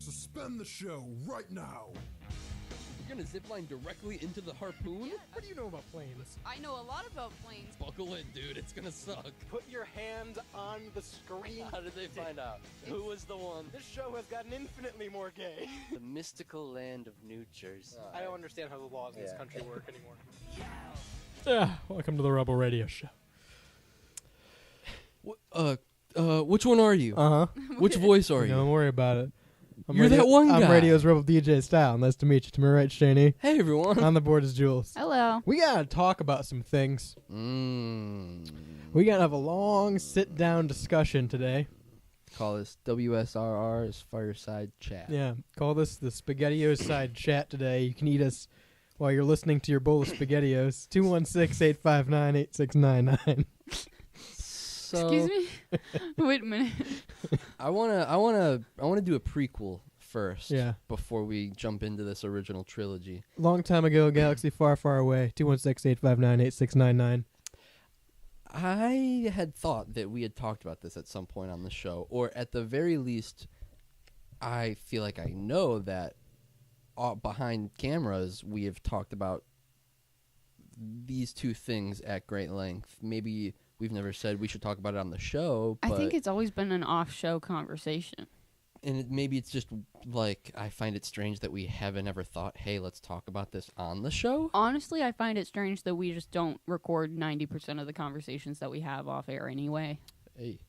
Suspend the show right now. You're gonna zipline directly into the harpoon? What do you know about planes? I know a lot about planes. Buckle in, dude. It's gonna suck. Put your hand on the screen. How did they find out? Who was the one? This show has gotten infinitely more gay. The mystical land of New Jersey. I don't understand how the laws in this Yeah. country work anymore. Welcome to the Rebel Radio Show. Which one are you? Uh-huh. Which voice are you? Don't worry about it. You're that one guy. I'm Radio's Rebel DJ Style. Nice to meet you. To my right, Shani. Hey, everyone. On the board is Jules. Hello. We gotta talk about some things. We gotta have a long sit-down discussion today. Call this WSRR's Fireside Chat. Yeah, call this the SpaghettiOs side chat today. You can eat us while you're listening to your bowl of SpaghettiOs. 216-859-8699. So, Excuse me? Wait a minute. I wanna do a prequel first. Yeah. Before we jump into this original trilogy. Long time ago, galaxy far, far away. 216-859-8699. I had thought that we had talked about this at some point on the show, or at the very least, I feel like I know that behind cameras we have talked about these two things at great length. Maybe we've never said we should talk about it on the show, but I think it's always been an off-show conversation. and maybe it's just like I find it strange that we haven't ever thought, hey, let's talk about this on the show. Honestly, I find it strange that we just don't record 90% of the conversations that we have off air anyway. Hey,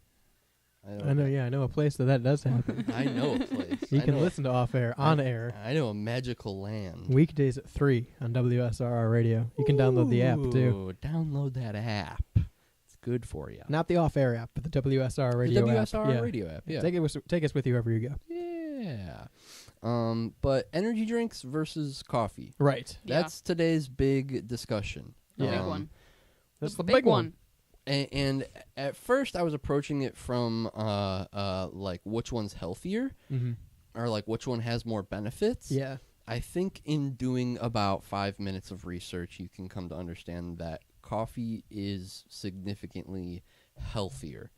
I know a place that does happen. I know a place. You I can know listen to off air, on air, I know a magical land. weekdays at 3 on WSRR Radio. You can download the app, too. Ooh, download that app. It's good for you. Not the off air app, but the WSRR Radio The app. WSR Yeah. radio app, yeah. Take us with you wherever you go. Yeah. But energy drinks versus coffee. Right. Yeah. That's today's big discussion. The Yeah. big one. That's the the big one. And at first I was approaching it from like which one's healthier Mm-hmm. or like which one has more benefits. Yeah. I think in doing about 5 minutes of research, you can come to understand that coffee is significantly healthier.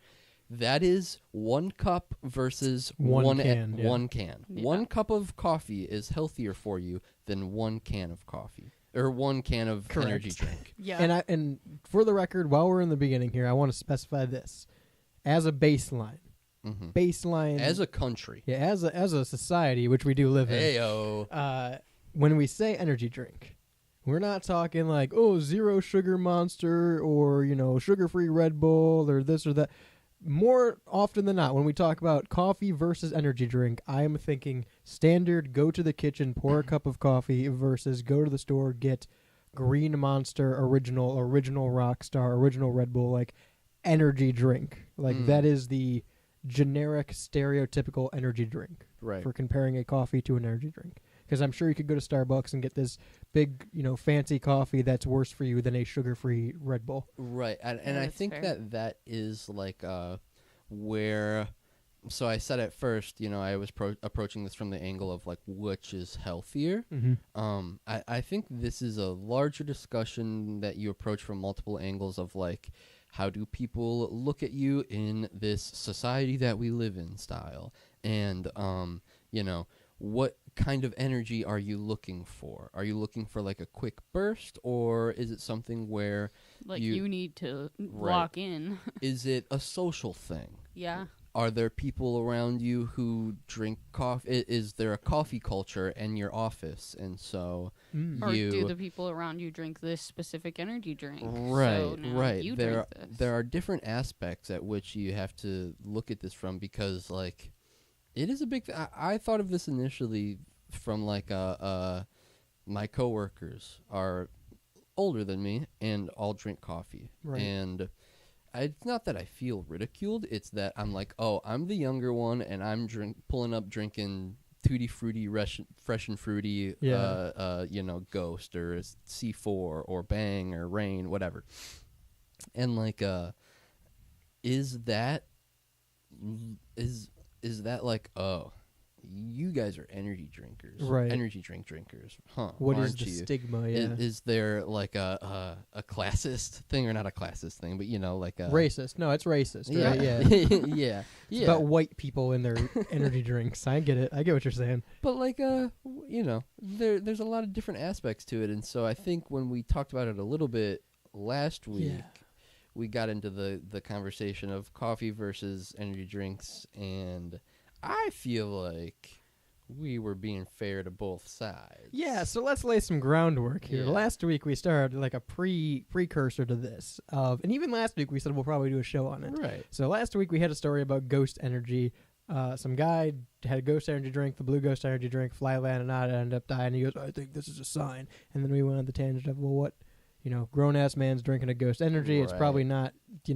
That is 1 cup versus One can, yeah. 1 can. Yeah. 1 cup of coffee is healthier for you than 1 can of coffee or 1 can of Correct. energy drink. Yeah. And for the record, while we're in the beginning here, I want to specify this as a baseline. Hmm. Baseline As a country. yeah, as a society, which we do live in. Heyo. When we say energy drink, we're not talking like, oh, zero sugar Monster or, sugar-free Red Bull or this or that. More often than not, when we talk about coffee versus energy drink, I am thinking standard, go to the kitchen, pour a cup of coffee versus go to the store, get Green Monster, original Rockstar, original Red Bull, like energy drink. Like that is the generic, stereotypical energy drink Right. for comparing a coffee to an energy drink. Because I'm sure you could go to Starbucks and get this big, fancy coffee that's worse for you than a sugar-free Red Bull. Right, and I that's think fair. that is like where. So I said at first, I was approaching this from the angle of like which is healthier. Mm-hmm. I think this is a larger discussion that you approach from multiple angles of like how do people look at you in this society that we live in style, and what kind of energy are you looking for? Are you looking for like a quick burst, or is it something where like, you- you need to Right. lock in. is it a social thing? Yeah. Are there people around you who drink coffee? Is there a coffee culture in your office? And so Mm. Or you do the people around you drink this specific energy drink? right, So now right. You There drink this. there are different aspects at which you have to look at this from, because like it is a big. I thought of this initially from like my coworkers are older than me and all drink coffee, Right. and it's not that I feel ridiculed. It's that I'm like, oh, I'm the younger one, and I'm drinking Tutti Frutti, Fresh and Fruity, Yeah. Ghost or C4 or Bang or Rain, whatever. And like, is that like, oh, you guys are energy drinkers, Right. Energy drink drinkers, huh? What is aren't the you? stigma? Yeah. Is there like a classist thing, or not a classist thing, but like a Racist. No, it's racist. Yeah, Right? Yeah. yeah, It's yeah. about white people and their energy drinks. I get it. I get what you're saying. But there's a lot of different aspects to it, and so I think when we talked about it a little bit last week, we got into the conversation of coffee versus energy drinks, and I feel like we were being fair to both sides. Yeah, so let's lay some groundwork here. Yeah. Last week we started like a precursor to this and even last week we said we'll probably do a show on it. Right. So last week we had a story about ghost energy. Some guy had a ghost energy drink, the blue ghost energy drink, fly landed on it, ended up dying. He goes, I think this is a sign. And then we went on the tangent of, well, what, grown ass man's drinking a ghost energy. It's Right. probably not, a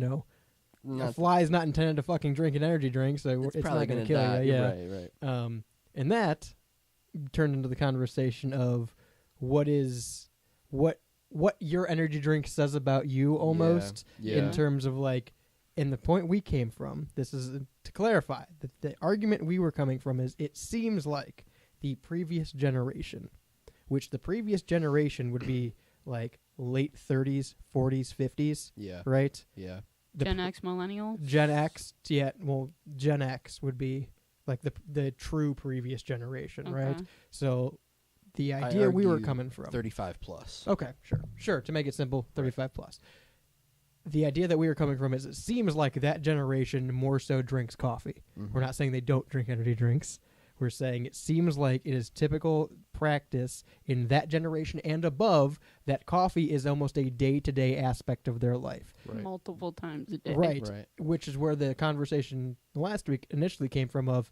Not, fly's not intended to fucking drink an energy drink, so it's probably not going to gonna kill die. you. Yeah. Right, right. And that turned into the conversation of what your energy drink says about you almost Yeah. in terms of like, and the point we came from, this is to clarify that the argument we were coming from is it seems like the previous generation, which the previous generation would be like late 30s, 40s, 50s, Yeah. right? Yeah. The Gen X millennial. Gen X, yeah, well, Gen X would be like the true previous generation, right? Okay. So the I idea we were argue coming from. 35 plus. Okay, sure. To make it simple, 35 plus. The idea that we were coming from is it seems like that generation more so drinks coffee. Mhm. We're not saying they don't drink energy drinks. We're saying it seems like it is typical practice in that generation and above that coffee is almost a day-to-day aspect of their life. Right. Multiple times a day. Right. Right. Which is where the conversation last week initially came from of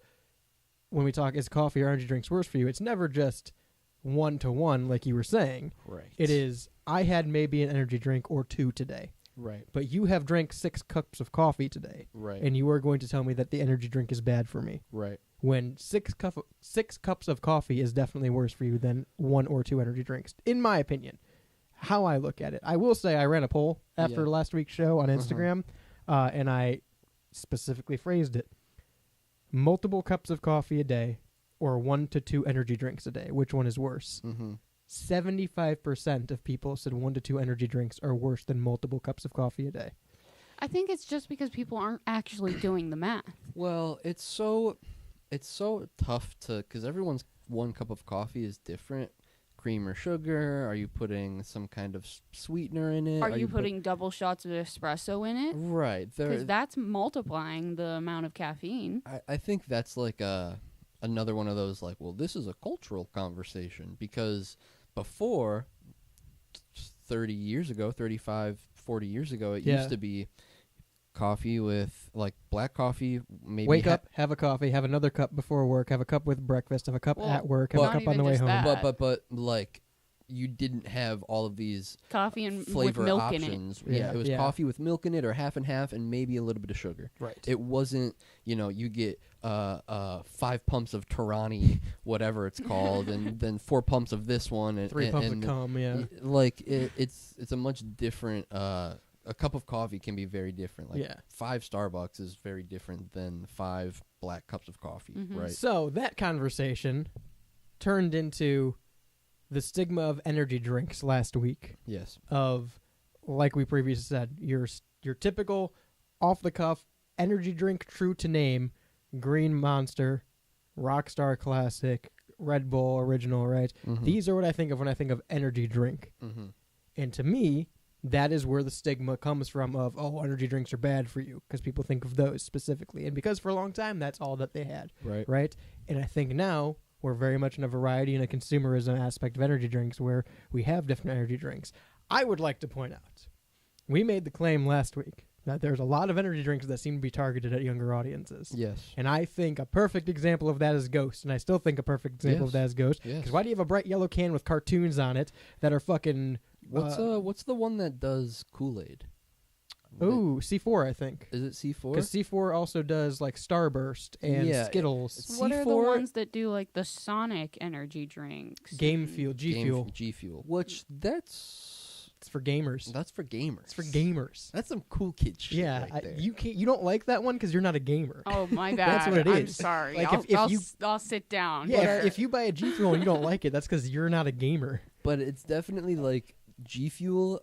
when we talk, is coffee or energy drinks worse for you? It's never just one-to-one like you were saying. Right. It is, I had maybe an energy drink or two today, Right. but you have drank 6 cups of coffee today, Right. and you are going to tell me that the energy drink is bad for me. Right. When 6 cups of coffee is definitely worse for you than 1 or 2 energy drinks, in my opinion. How I look at it. I will say I ran a poll after Yeah. last week's show on Instagram, and I specifically phrased it. Multiple cups of coffee a day or 1 to 2 energy drinks a day. Which one is worse? Mm-hmm. 75% of people said 1 to 2 energy drinks are worse than multiple cups of coffee a day. I think it's just because people aren't actually doing the math. Well, it's so tough because everyone's 1 cup of coffee is different. Cream or sugar? Are you putting some kind of sweetener in it? Are you putting double shots of espresso in it? Right. Because that's multiplying the amount of caffeine. I think that's like another one of those like, well, this is a cultural conversation because before 30 years ago, 35, 40 years ago, it Yeah. used to be coffee with like black coffee, maybe Wake up, have a coffee, have another cup before work, have a cup with breakfast, have a cup Well, at work, have a not cup on even the way just home. that. but like you didn't have all of these Coffee and with flavor milk in it. options. Yeah, It was yeah. coffee with milk in it or half and half and maybe a little bit of sugar. Right. It wasn't, you get 5 pumps of Tarani, whatever it's called, and then 4 pumps of this one, and 3 pumps and of cum, yeah. Like it's a much different. A cup of coffee can be very different. Like Yeah. 5 Starbucks is very different than 5 black cups of coffee, Mhm. right? So that conversation turned into the stigma of energy drinks last week. Yes. Of, like we previously said, your typical off the cuff energy drink, true to name, Green Monster, Rockstar Classic, Red Bull Original, right? Mhm. These are what I think of when I think of energy drink. Mhm. And to me, that is where the stigma comes from of, oh, energy drinks are bad for you, because people think of those specifically. And because for a long time, that's all that they had, Right. right? And I think now we're very much in a variety and a consumerism aspect of energy drinks where we have different energy drinks. I would like to point out, we made the claim last week that there's a lot of energy drinks that seem to be targeted at younger audiences. Yes. And I think a perfect example of that is Ghost. And I still think a perfect example Yes. of that is Ghost. Yes. Because why do you have a bright yellow can with cartoons on it that are fucking... What's the one that does Kool-Aid? Ooh, C4, I think. Is it C4? Because C4 also does like Starburst and Yeah, Skittles. What are the C4 ones that do like the Sonic energy drinks? Game and- Fuel, G Fuel. G Fuel. Which that's It's for gamers. That's for gamers. It's for gamers. That's some cool kid shit. Yeah, right there. you don't like that one because you're not a gamer. Oh my bad. That's what it I'm is. sorry. Like, I'll sit down. Yeah, here. if you buy a G Fuel and you don't like it, that's because you're not a gamer. But it's definitely like G Fuel,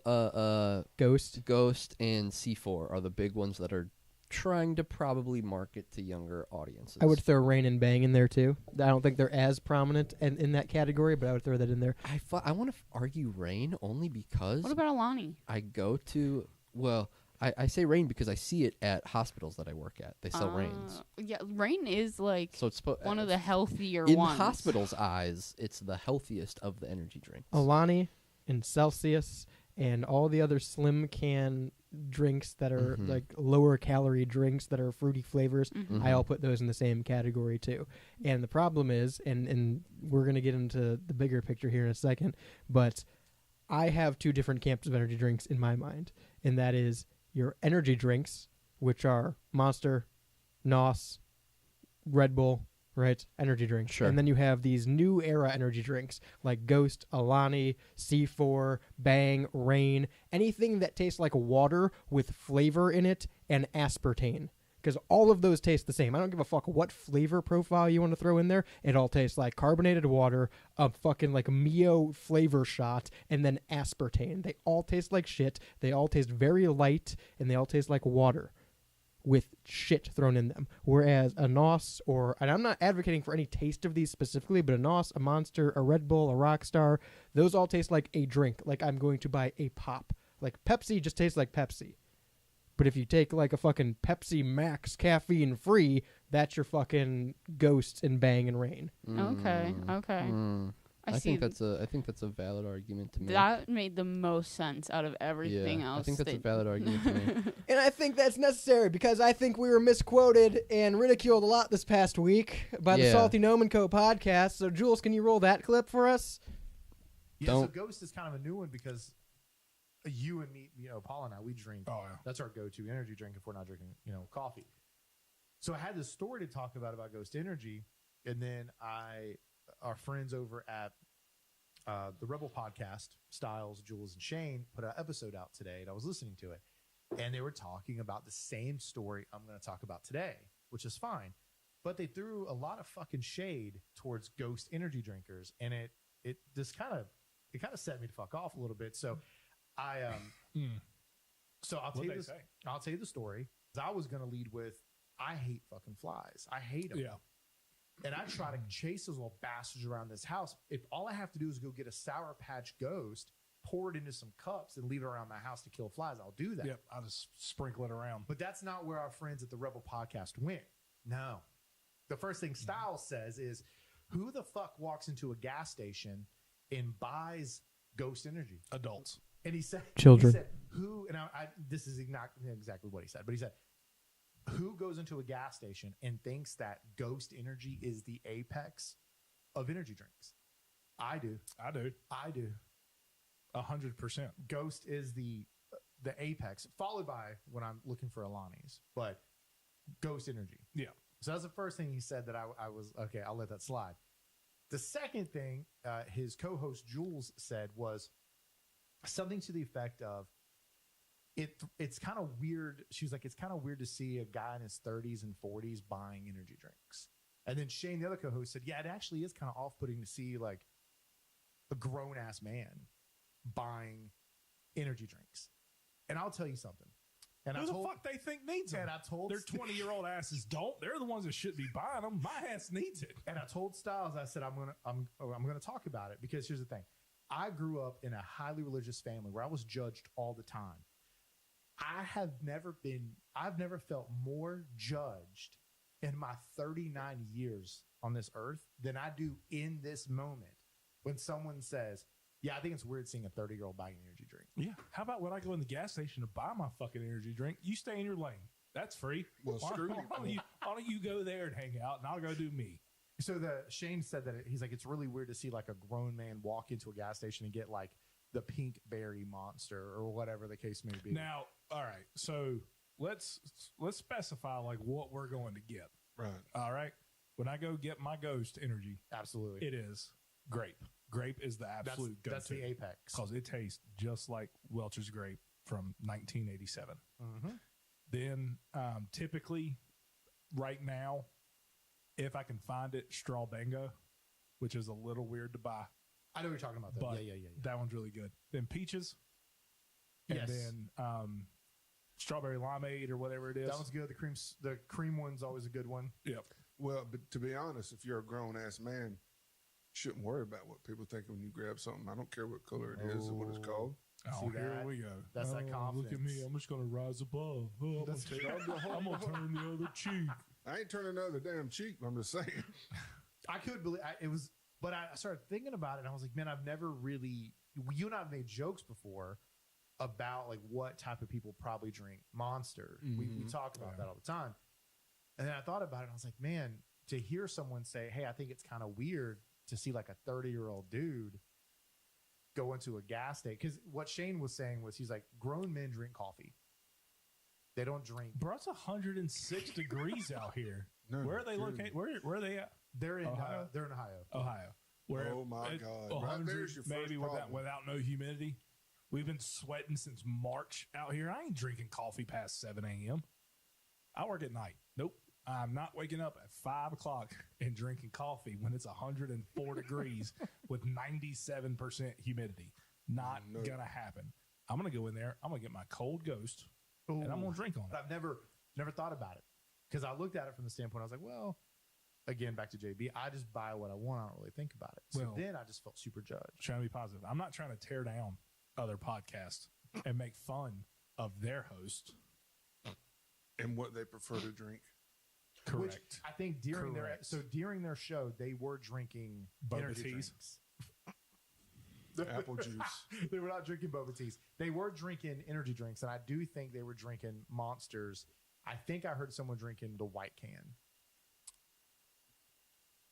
Ghost. Ghost, and C4 are the big ones that are trying to probably market to younger audiences. I would throw Rain and Bang in there too. I don't think they're as prominent in that category, but I would throw that in there. I want to argue Rain only because What about Alani? I go to I say Rain because I see it at hospitals that I work at. They sell Rains. Yeah, Rain is like So it's one of the healthier in ones. hospitals' eyes, it's the healthiest of the energy drinks. Alani and Celsius and all the other slim can drinks that are Mhm. like lower calorie drinks that are fruity flavors. Mhm. I all put those in the same category too. And the problem is, and we're gonna get into the bigger picture here in a second, but I have two different camps of energy drinks in my mind, and that is your energy drinks, which are Monster, NOS, Red Bull, right? Energy drinks. Sure. And then you have these new era energy drinks like Ghost, Alani, C4, Bang, Rain, anything that tastes like water with flavor in it and aspartame. Because all of those taste the same. I don't give a fuck what flavor profile you want to throw in there. It all tastes like carbonated water, a fucking like Mio flavor shot, and then aspartame. They all taste like shit. They all taste very light, and they all taste like water with shit thrown in them. Whereas a NOS, and I'm not advocating for any taste of these specifically, but a NOS, a Monster, a Red Bull, a Rockstar, those all taste like a drink. Like I'm going to buy a pop. Like Pepsi just tastes like Pepsi. But if you take like a fucking Pepsi Max caffeine free, that's your fucking Ghost and Bang and Rain. Okay. I see. think that's a valid argument to me. That made the most sense out of everything else. I think that's a that- valid argument to me. And I think that's necessary because I think we were misquoted and ridiculed a lot this past week by the Yeah. Salty Noman Co. podcast. So Jules, can you roll that clip for us? Yeah, so Don't- Ghost is kind of a new one because you and me, Paul and I, we drink. Oh, yeah. That's our go-to energy drink if we're not drinking, coffee. So I had this story to talk about Ghost Energy, and then our friends over at the Rebel podcast, Styles, Jules, and Shane, put an episode out today, and I was listening to it, and they were talking about the same story I'm going to talk about today, which is fine, but they threw a lot of fucking shade towards Ghost energy drinkers, and it kind of set me to fuck off a little bit. So so I'll tell you this. I'll tell you the story. I was going to lead with, I hate fucking flies. I hate them. Yeah. And I try to chase those little bastards around this house. If all I have to do is go get a Sour Patch Ghost, pour it into some cups, and leave it around my house to kill flies, I'll do that. Yep. I'll just sprinkle it around. But that's not where our friends at the Rebel podcast went. No. The first thing Styles says is, who the fuck walks into a gas station and buys Ghost Energy? Adults. And he said, Children. He said, who? And this is not exactly what he said, but he said, who goes into a gas station and thinks that Ghost Energy is the apex of energy drinks? I do. I do. 100%. Ghost is the apex, followed by when I'm looking for Alani's, but Ghost Energy. Yeah. So that's the first thing he said that I was, okay, I'll let that slide. The second thing his co-host Jules said was something to the effect of, it's kind of weird. She was like, it's kind of weird to see a guy in his 30s and 40s buying energy drinks. And then Shane, the other co-host, said, yeah, it actually is kind of off-putting to see like a grown-ass man buying energy drinks. And I'll tell you something. And Who the fuck they think needs them? And I told Their 20-year-old asses don't. They're the ones that should be buying them. My ass needs it. And I told Styles, I said, I'm gonna talk about it because here's the thing. I grew up in a highly religious family where I was judged all the time. I've never felt more judged in my 39 years on this earth than I do in this moment when someone says, yeah, I think it's weird seeing a 30-year-old buying an energy drink. Yeah. How about when I go in the gas station to buy my fucking energy drink? You stay in your lane. That's free. Well, screw you. Why don't you go there and hang out, and I'll go do me. So Shane said that he's like, it's really weird to see like a grown man walk into a gas station and get like the pink berry monster or whatever the case may be. Now, all right. So let's specify like what we're going to get. Right. All right. When I go get my Ghost Energy, Absolutely. it is Grape. Grape is the absolute That's the apex. because it tastes just like Welch's Grape from 1987. Mm-hmm. Then typically, right now, if I can find it, Straw Bango, which is a little weird to buy. I know what you're talking about. Though. But Yeah. that one's really good. Then peaches, and Yes. then strawberry limeade or whatever it is. That one's good. The cream one's always a good one. Yep. Well, but to be honest, if you're a grown ass man, you shouldn't worry about what people think when you grab something. I don't care what color it is or what it's called. Oh, See here that? we go. That's that Look at me. confidence. I'm just going to rise above. Oh, That's I'm going to turn the other cheek. I ain't turning the other damn cheek. I'm just saying. I could believe it was, but I started thinking about it, and I was like, man, I've never really. You and I've made jokes before about like what type of people probably drink Monster. We talk about that all the time, and then I thought about it, and I was like, man, to hear someone say, "Hey, I think it's kind of weird to see like a 30-year-old dude go into a gas station," because what Shane was saying was he's like, grown men drink coffee. They don't drink. Bro, it's 106 degrees out here. No, Where are they dude. located? Where are they at? They're in Ohio? They're in Ohio. Ohio. Where Oh, my at God. Right 100, there's your first maybe problem. without no humidity. We've been sweating since March out here. I ain't drinking coffee past 7 a.m. I work at night. Nope. I'm not waking up at 5 o'clock and drinking coffee when it's 104 degrees with 97% humidity. Not No. going to happen. I'm going to go in there. I'm going to get my cold ghost and I'm going to drink on But it. I've never thought about it because I looked at it from the standpoint. I was like, well, again, back to JB. I just buy what I want. I don't really think about it. So Well- then I just felt super judged. Trying to be positive. I'm not trying to tear down other podcasts and make fun of their host. And what they prefer to drink. Which Correct. I think during Correct. during their show, they were drinking Boba energy teas? drinks. Apple juice. They were not drinking boba teas. They were drinking energy drinks, and I do think they were drinking Monsters. I think I heard someone drinking the white can.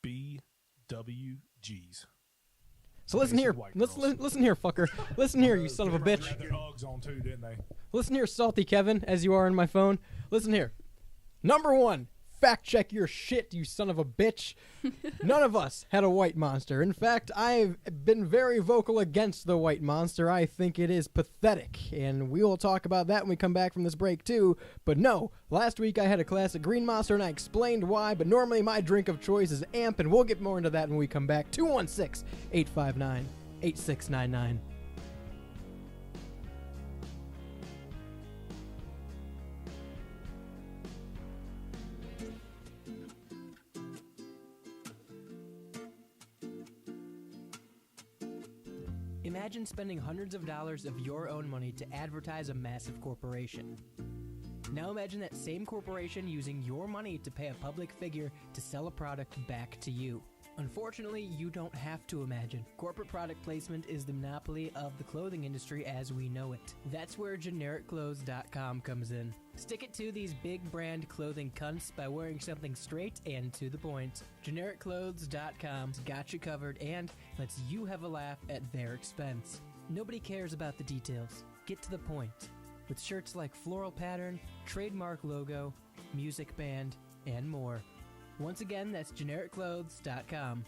BWGs. So listen Basic here, white listen, girls. listen here, fucker. Listen here, you son of a bitch. Had their Uggs on too, didn't they? Listen here, salty Kevin, as you are in my phone. Listen here. Number one, fact check your shit, you son of a bitch. None of us had a white monster. In fact, I've been very vocal against the white monster. I think it is pathetic, and we will talk about that when we come back from this break too. But no, last week I had a classic green monster, and I explained why, but normally my drink of choice is Amp, and we'll get more into that when we come back. 216-859-8699. Imagine spending hundreds of dollars of your own money to advertise a massive corporation. Now imagine that same corporation using your money to pay a public figure to sell a product back to you. Unfortunately, you don't have to imagine. Corporate product placement is the monopoly of the clothing industry as we know it. That's where GenericClothes.com comes in. Stick it to these big brand clothing cunts by wearing something straight and to the point. GenericClothes.com's got you covered and lets you have a laugh at their expense. Nobody cares about the details. Get to the point. With shirts like floral pattern, trademark logo, music band, and more. Once again, that's GenericClothes.com.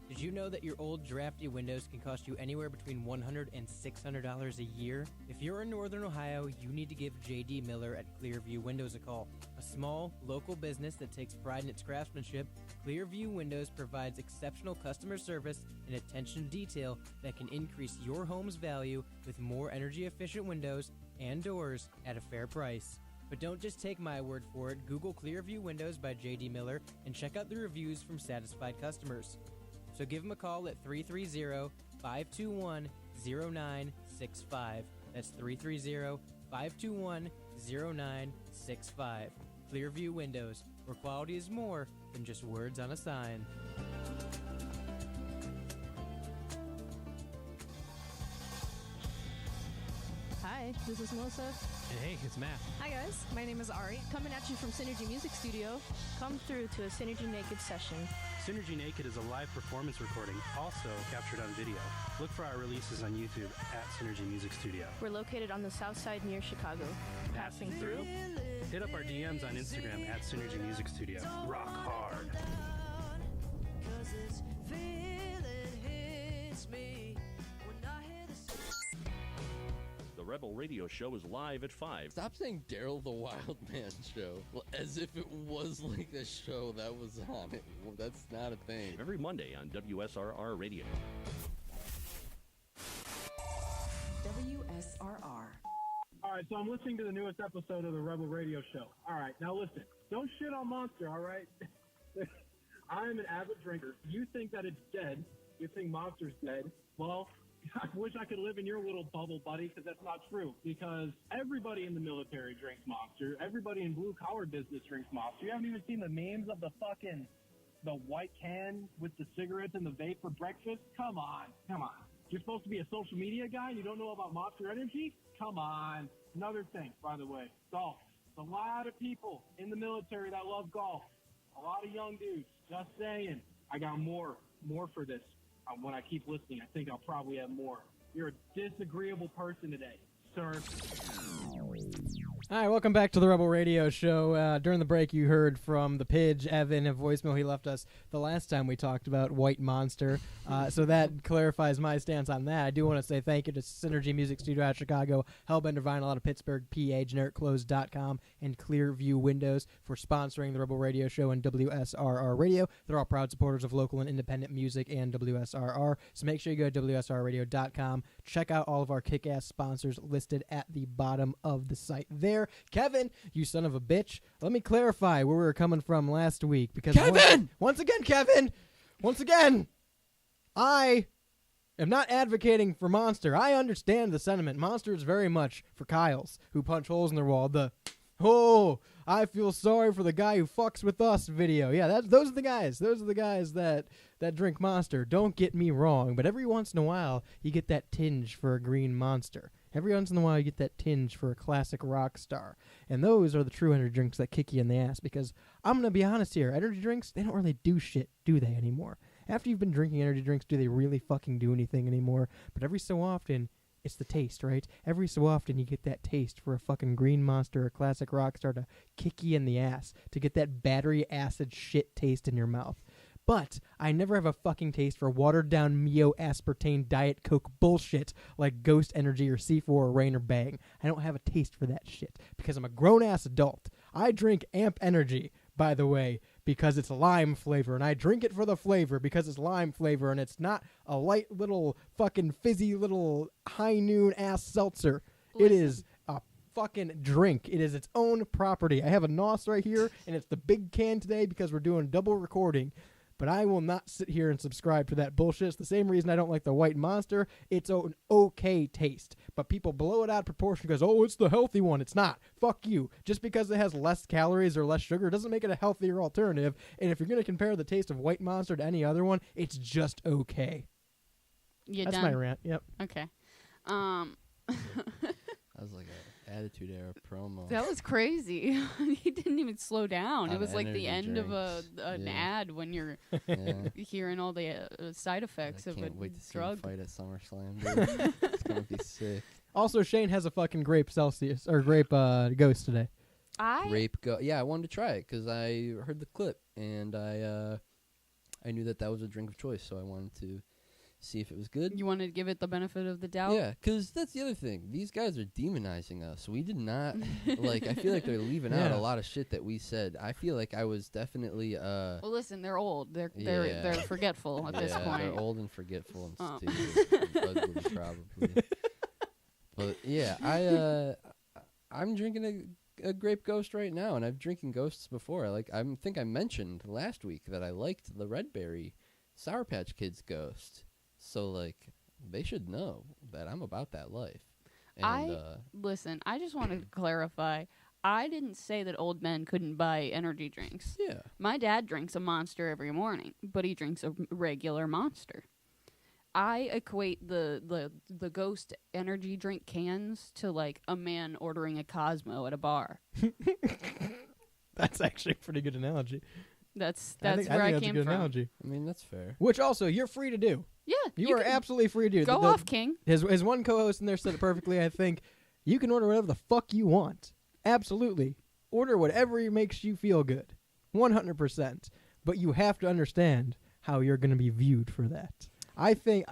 Did you know that your old drafty windows can cost you anywhere between $100 and $600 a year? If you're in Northern Ohio, you need to give J.D. Miller at Clearview Windows a call. A small, local business that takes pride in its craftsmanship, Clearview Windows provides exceptional customer service and attention to detail that can increase your home's value with more energy-efficient windows and doors at a fair price. But don't just take my word for it. Google Clearview Windows by J.D. Miller and check out the reviews from satisfied customers. So give them a call at 330-521-0965. That's 330-521-0965. Clearview Windows, where quality is more than just words on a sign. Hi, Hi, this is Melissa. And hey, it's Matt. Hi guys, my name is Ari. Coming at you from Synergy Music Studio. Come through to a Synergy Naked session. Synergy Naked is a live performance recording, also captured on video. Look for our releases on YouTube at Synergy Music Studio. We're located on the south side near Chicago. Passing through? Hit up our DMs on Instagram at Synergy Music Studio. Rock hard. The Rebel Radio Show is live at 5. Stop saying Daryl the Wild Man Show as if it was like the show that was on it. Well, that's not a thing. Every Monday on WSRR Radio. WSRR. All right, so I'm listening to the newest episode of the Rebel Radio Show. All right, now listen. Don't shit on Monster, all right? I'm an avid drinker. You think that it's dead. You think Monster's dead. Well, I wish I could live in your little bubble, buddy, because that's not true. Because everybody in the military drinks Monster. Everybody in blue-collar business drinks Monster. You haven't even seen the memes of the white can with the cigarettes and the vape for breakfast? Come on. You're supposed to be a social media guy and you don't know about Monster Energy? Come on. Another thing, by the way, golf. There's a lot of people in the military that love golf. A lot of young dudes. Just saying. I got more for this. When I keep listening, I think I'll probably have more. You're a disagreeable person today, sir. Hi, welcome back to the Rebel Radio Show. During the break, you heard from the Pidge, Evan, a voicemail he left us the last time we talked about White Monster. So that clarifies my stance on that. I do want to say thank you to Synergy Music Studio out of Chicago, Hellbender Vinyl out of Pittsburgh, PA, GenericClothes.com, and Clearview Windows for sponsoring the Rebel Radio Show and WSRR Radio. They're all proud supporters of local and independent music and WSRR. So make sure you go to WSRRadio.com. Check out all of our kick-ass sponsors listed at the bottom of the site there. Kevin, you son of a bitch. Let me clarify where we were coming from last week. Because Kevin! Once again, I am not advocating for Monster. I understand the sentiment. Monster is very much for Kyles who punch holes in their wall. I feel sorry for the guy who fucks with us video. Yeah, those are the guys. Those are the guys that drink Monster. Don't get me wrong, but every once in a while, you get that tinge for a green Monster. Every once in a while, you get that tinge for a classic rock star. And those are the true energy drinks that kick you in the ass. Because I'm going to be honest here. Energy drinks, they don't really do shit, do they, anymore? After you've been drinking energy drinks, do they really fucking do anything anymore? But every so often, it's the taste, right? Every so often, you get that taste for a fucking green Monster or classic rock star to kick you in the ass. To get that battery acid shit taste in your mouth. But I never have a fucking taste for watered-down Mio aspartame Diet Coke bullshit like Ghost Energy or C4 or Rain or Bang. I don't have a taste for that shit because I'm a grown-ass adult. I drink Amp Energy, by the way, because it's lime flavor, and I drink it for the flavor because it's lime flavor, and it's not a light little fucking fizzy little high-noon-ass seltzer. It is a fucking drink. It is its own property. I have a NOS right here, and it's the big can today because we're doing double recording. But I will not sit here and subscribe to that bullshit. It's the same reason I don't like the White Monster. It's an okay taste. But people blow it out of proportion because, oh, it's the healthy one. It's not. Fuck you. Just because it has less calories or less sugar doesn't make it a healthier alternative. And if you're going to compare the taste of White Monster to any other one, it's just okay. That's my rant. Yep. Okay. That was like an Attitude Era promo. That was crazy. He didn't even slow down. It was like the end of an ad when you're hearing all the side effects of a can't wait to see drug. him fight at SummerSlam, dude. It's gonna be sick. Also, Shane has a fucking grape Celsius or grape Ghost today. Yeah, I wanted to try it because I heard the clip and I knew that was a drink of choice, so I wanted to see if it was good. You wanted to give it the benefit of the doubt? Yeah, because that's the other thing. These guys are demonizing us. We did not, I feel like they're leaving out a lot of shit that we said. I feel like I was definitely, Well, listen, they're old. They're forgetful at this point. They're old and forgetful and stupid. And ugly, probably. But, yeah, I'm drinking a grape Ghost right now, and I've drinking Ghosts before. I think I mentioned last week that I liked the Red Berry Sour Patch Kids Ghost. So, they should know that I'm about that life. And, listen, I just want to clarify. I didn't say that old men couldn't buy energy drinks. Yeah. My dad drinks a Monster every morning, but he drinks a regular Monster. I equate the Ghost energy drink cans to like a man ordering a Cosmo at a bar. That's actually a pretty good analogy. That's I where think I that's came a good from. analogy. I mean, that's fair. Which also, you're free to do. Yeah. You are can absolutely free to do. Go off, King. His one co-host in there said it perfectly, I think. You can order whatever the fuck you want. Absolutely. Order whatever makes you feel good. 100%. But you have to understand how you're going to be viewed for that. I think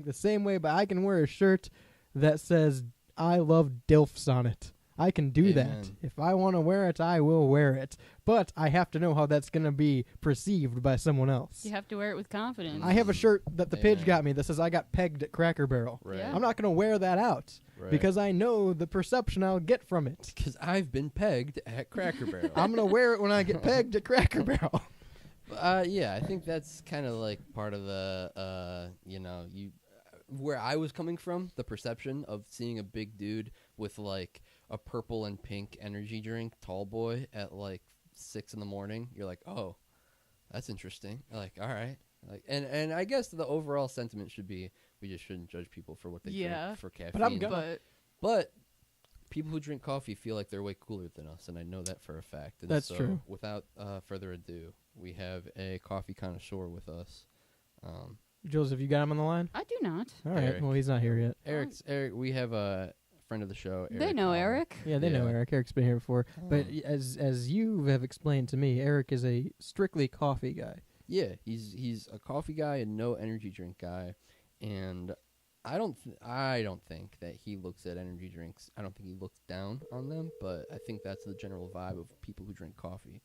the same way, but I can wear a shirt that says, I love DILFs on it. I can do that. If I want to wear it, I will wear it. But I have to know how that's going to be perceived by someone else. You have to wear it with confidence. I have a shirt that the Pidge got me that says I got pegged at Cracker Barrel. Right. Yeah. I'm not going to wear that out because I know the perception I'll get from it. Because I've been pegged at Cracker Barrel. I'm going to wear it when I get pegged at Cracker Barrel. Yeah, I think that's kind of like part of the, where I was coming from, the perception of seeing a big dude with like a purple and pink energy drink, tall boy, at like 6 a.m. You're like, oh, that's interesting. Like, all right. Like, and I guess the overall sentiment should be we just shouldn't judge people for what they drink for caffeine. But I'm gonna. But people who drink coffee feel like they're way cooler than us, and I know that for a fact. And that's so true. Without further ado, we have a coffee connoisseur with us. Jules, have you got him on the line? I do not. All right. Eric. Well, he's not here yet. Eric, we have a friend of the show. Eric They know Holland. Eric. Yeah, they know Eric. Eric's been here before. But as you have explained to me, Eric is a strictly coffee guy. Yeah, he's a coffee guy and no energy drink guy, and I don't think that he looks at energy drinks. I don't think he looks down on them, but I think that's the general vibe of people who drink coffee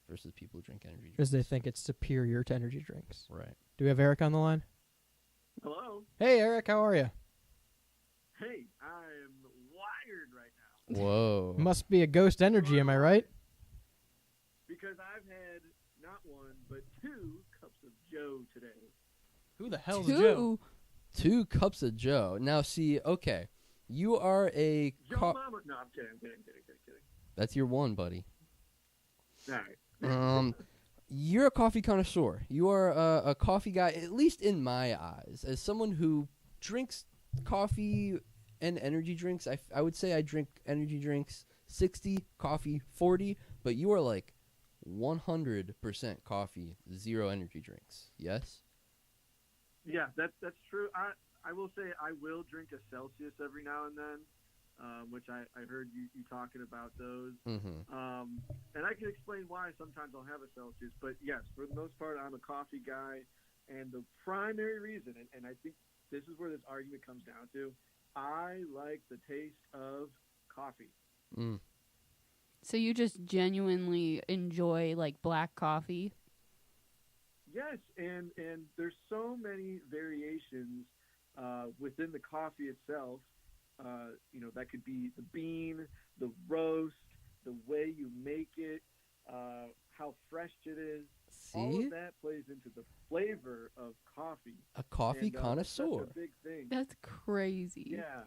versus people who drink energy drinks. Because they think it's superior to energy drinks. Right. Do we have Eric on the line? Hello. Hey, Eric, how are you? Hey, I'm wired right now. Whoa. Must be a Ghost Energy, am I right? Because I've had not one, but 2 cups of Joe today. Who the hell's Joe? 2 cups of Joe. Now, see, okay, you are a... Yo, mama. No, I'm kidding. That's your one, buddy. All right. You're a coffee connoisseur. You are a coffee guy, at least in my eyes. As someone who drinks coffee and energy drinks, I would say I drink energy drinks 60, coffee 40, but you are like 100% coffee, 0 energy drinks. Yes? Yeah, that's true. I will say I will drink a Celsius every now and then, which I heard you talking about those. Mm-hmm. And I can explain why sometimes I'll have a Celsius. But, yes, for the most part, I'm a coffee guy. And the primary reason, and I think this is where this argument comes down to, I like the taste of coffee. Mm. So you just genuinely enjoy like black coffee? Yes, and there's so many variations within the coffee itself. That could be the bean, the roast, the way you make it, how fresh it is. See? All of that plays into the flavor of coffee. A coffee connoisseur. That's a big thing. That's crazy. Yeah.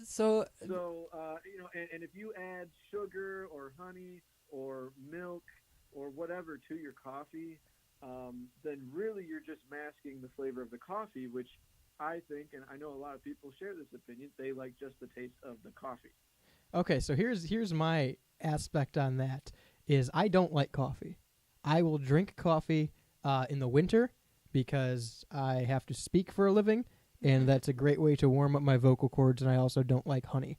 So and if you add sugar or honey or milk or whatever to your coffee, then really you're just masking the flavor of the coffee, which I think, and I know a lot of people share this opinion, they like just the taste of the coffee. Okay, so here's my aspect on that, is I don't like coffee. I will drink coffee in the winter because I have to speak for a living, and that's a great way to warm up my vocal cords, and I also don't like honey,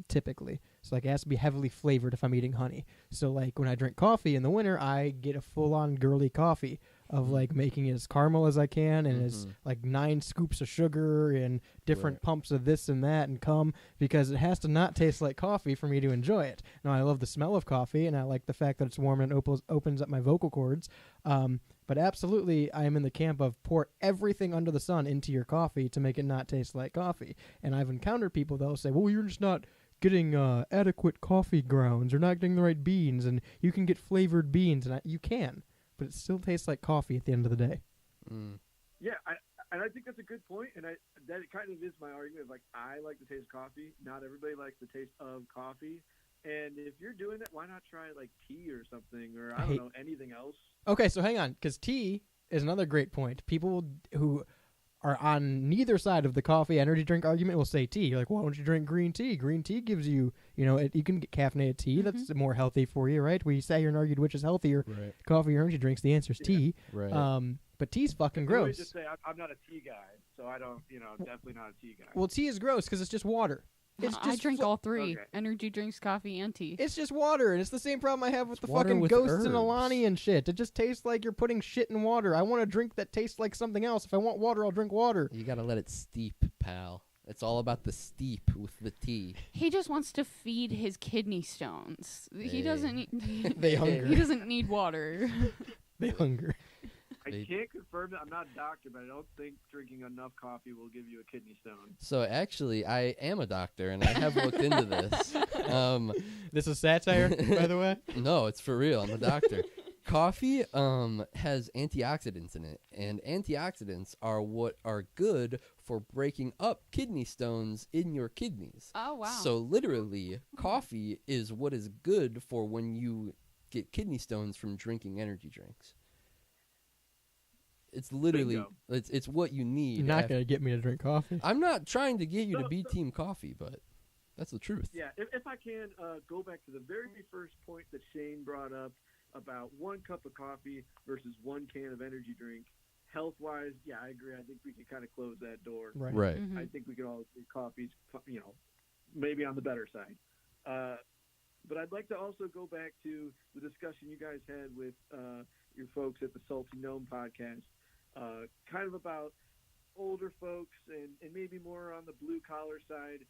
typically. So, like, it has to be heavily flavored if I'm eating honey. So, like, when I drink coffee in the winter, I get a full-on girly coffee of, like, making it as caramel as I can and as, like, 9 scoops of sugar and different pumps of this and that and cum, because it has to not taste like coffee for me to enjoy it. Now, I love the smell of coffee, and I like the fact that it's warm and opens up my vocal cords. But absolutely, I am in the camp of pour everything under the sun into your coffee to make it not taste like coffee. And I've encountered people that will say, well, you're just not getting adequate coffee grounds. You're not getting the right beans, and you can get flavored beans. And you can, but it still tastes like coffee at the end of the day. Mm. Yeah, I think that's a good point, and that kind of is my argument. Like, I like the taste of coffee. Not everybody likes the taste of coffee. And if you're doing it, why not try, like, tea or something, or, I don't know, anything else? Okay, so hang on, because tea is another great point. People who are on neither side of the coffee energy drink argument will say tea. You're like, why don't you drink green tea? Green tea gives you, you can get caffeinated tea. That's more healthy for you, right? We sat here and argued which is healthier, coffee or energy drinks. The answer is tea. Right. But tea's fucking I gross. just say I'm not a tea guy, so I don't, definitely not a tea guy. Well, tea is gross because it's just water. It's I just drink all three: Okay. energy drinks, coffee, and tea. It's just water, and it's the same problem I have with It's the water fucking with Ghosts and herbs. Alani and shit. It just tastes like you're putting shit in water. I want a drink that tastes like something else. If I want water, I'll drink water. You gotta let it steep, pal. It's all about the steep with the tea. He just wants to feed his kidney stones. He doesn't. They hunger. He doesn't need water. They hunger. I can't confirm that. I'm not a doctor, but I don't think drinking enough coffee will give you a kidney stone. So actually, I am a doctor, and I have looked into this. This is satire, by the way? No, it's for real. I'm a doctor. Coffee has antioxidants in it, and antioxidants are what are good for breaking up kidney stones in your kidneys. Oh, wow. So literally, coffee is what is good for when you get kidney stones from drinking energy drinks. It's literally, it's what you need. You're not going to get me to drink coffee. I'm not trying to get you to be Team Coffee, but that's the truth. Yeah, if I can go back to the very first point that Shane brought up about 1 cup of coffee versus 1 can of energy drink, health-wise, yeah, I agree. I think we can kind of close that door. Right. Mm-hmm. I think we can all agree coffee's, maybe on the better side. But I'd like to also go back to the discussion you guys had with your folks at the Salty Gnome podcast, kind of about older folks and maybe more on the blue-collar side,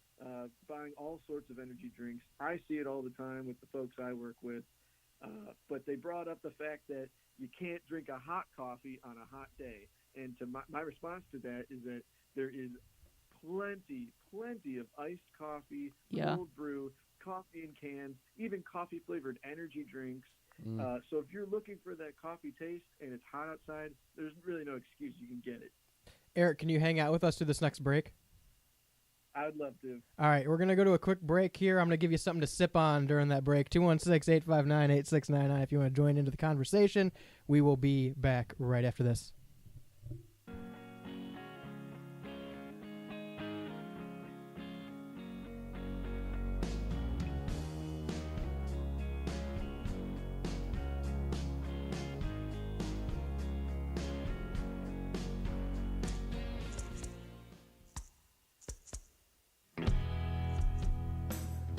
buying all sorts of energy drinks. I see it all the time with the folks I work with. But they brought up the fact that you can't drink a hot coffee on a hot day. And to my response to that is that there is plenty of iced coffee, cold brew, coffee in cans, even coffee-flavored energy drinks. So if you're looking for that coffee taste and it's hot outside, there's really no excuse. You can get it. Eric, can you hang out with us through this next break? I would love to. All right, we're going to go to a quick break here. I'm going to give you something to sip on during that break. 216-859-8699 if you want to join into the conversation. We will be back right after this.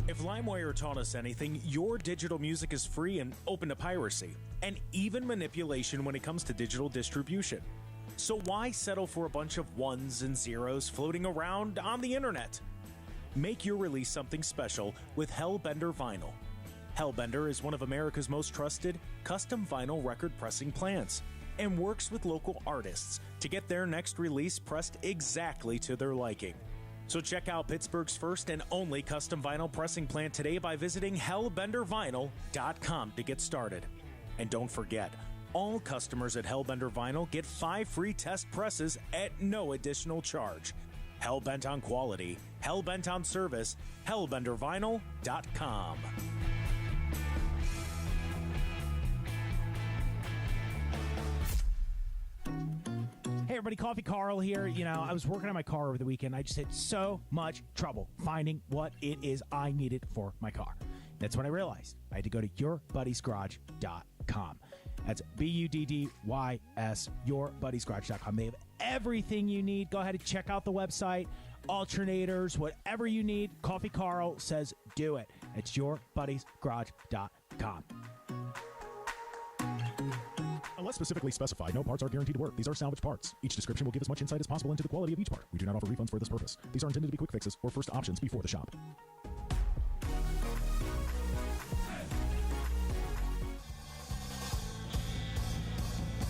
If LimeWire taught us anything, your digital music is free and open to piracy, and even manipulation when it comes to digital distribution. So why settle for a bunch of ones and zeros floating around on the internet? Make your release something special with Hellbender Vinyl. Hellbender is one of America's most trusted custom vinyl record pressing plants and works with local artists to get their next release pressed exactly to their liking. So check out Pittsburgh's first and only custom vinyl pressing plant today by visiting hellbendervinyl.com to get started. And don't forget, all customers at Hellbender Vinyl get 5 free test presses at no additional charge. Hellbent on quality, hellbent on service, hellbendervinyl.com. Hey everybody, Coffee Carl here. I was working on my car over the weekend. I just had so much trouble finding what it is I needed for my car. That's when I realized I had to go to yourbuddiesgarage.com. That's BUDDYS, yourbuddiesgarage.com. They have everything you need. Go ahead and check out the website. Alternators, whatever you need. Coffee Carl says do it. It's yourbuddiesgarage.com. Unless specifically specified, no parts are guaranteed to work. These are salvage parts. Each description will give as much insight as possible into the quality of each part. We do not offer refunds for this purpose. These are intended to be quick fixes or first options before the shop.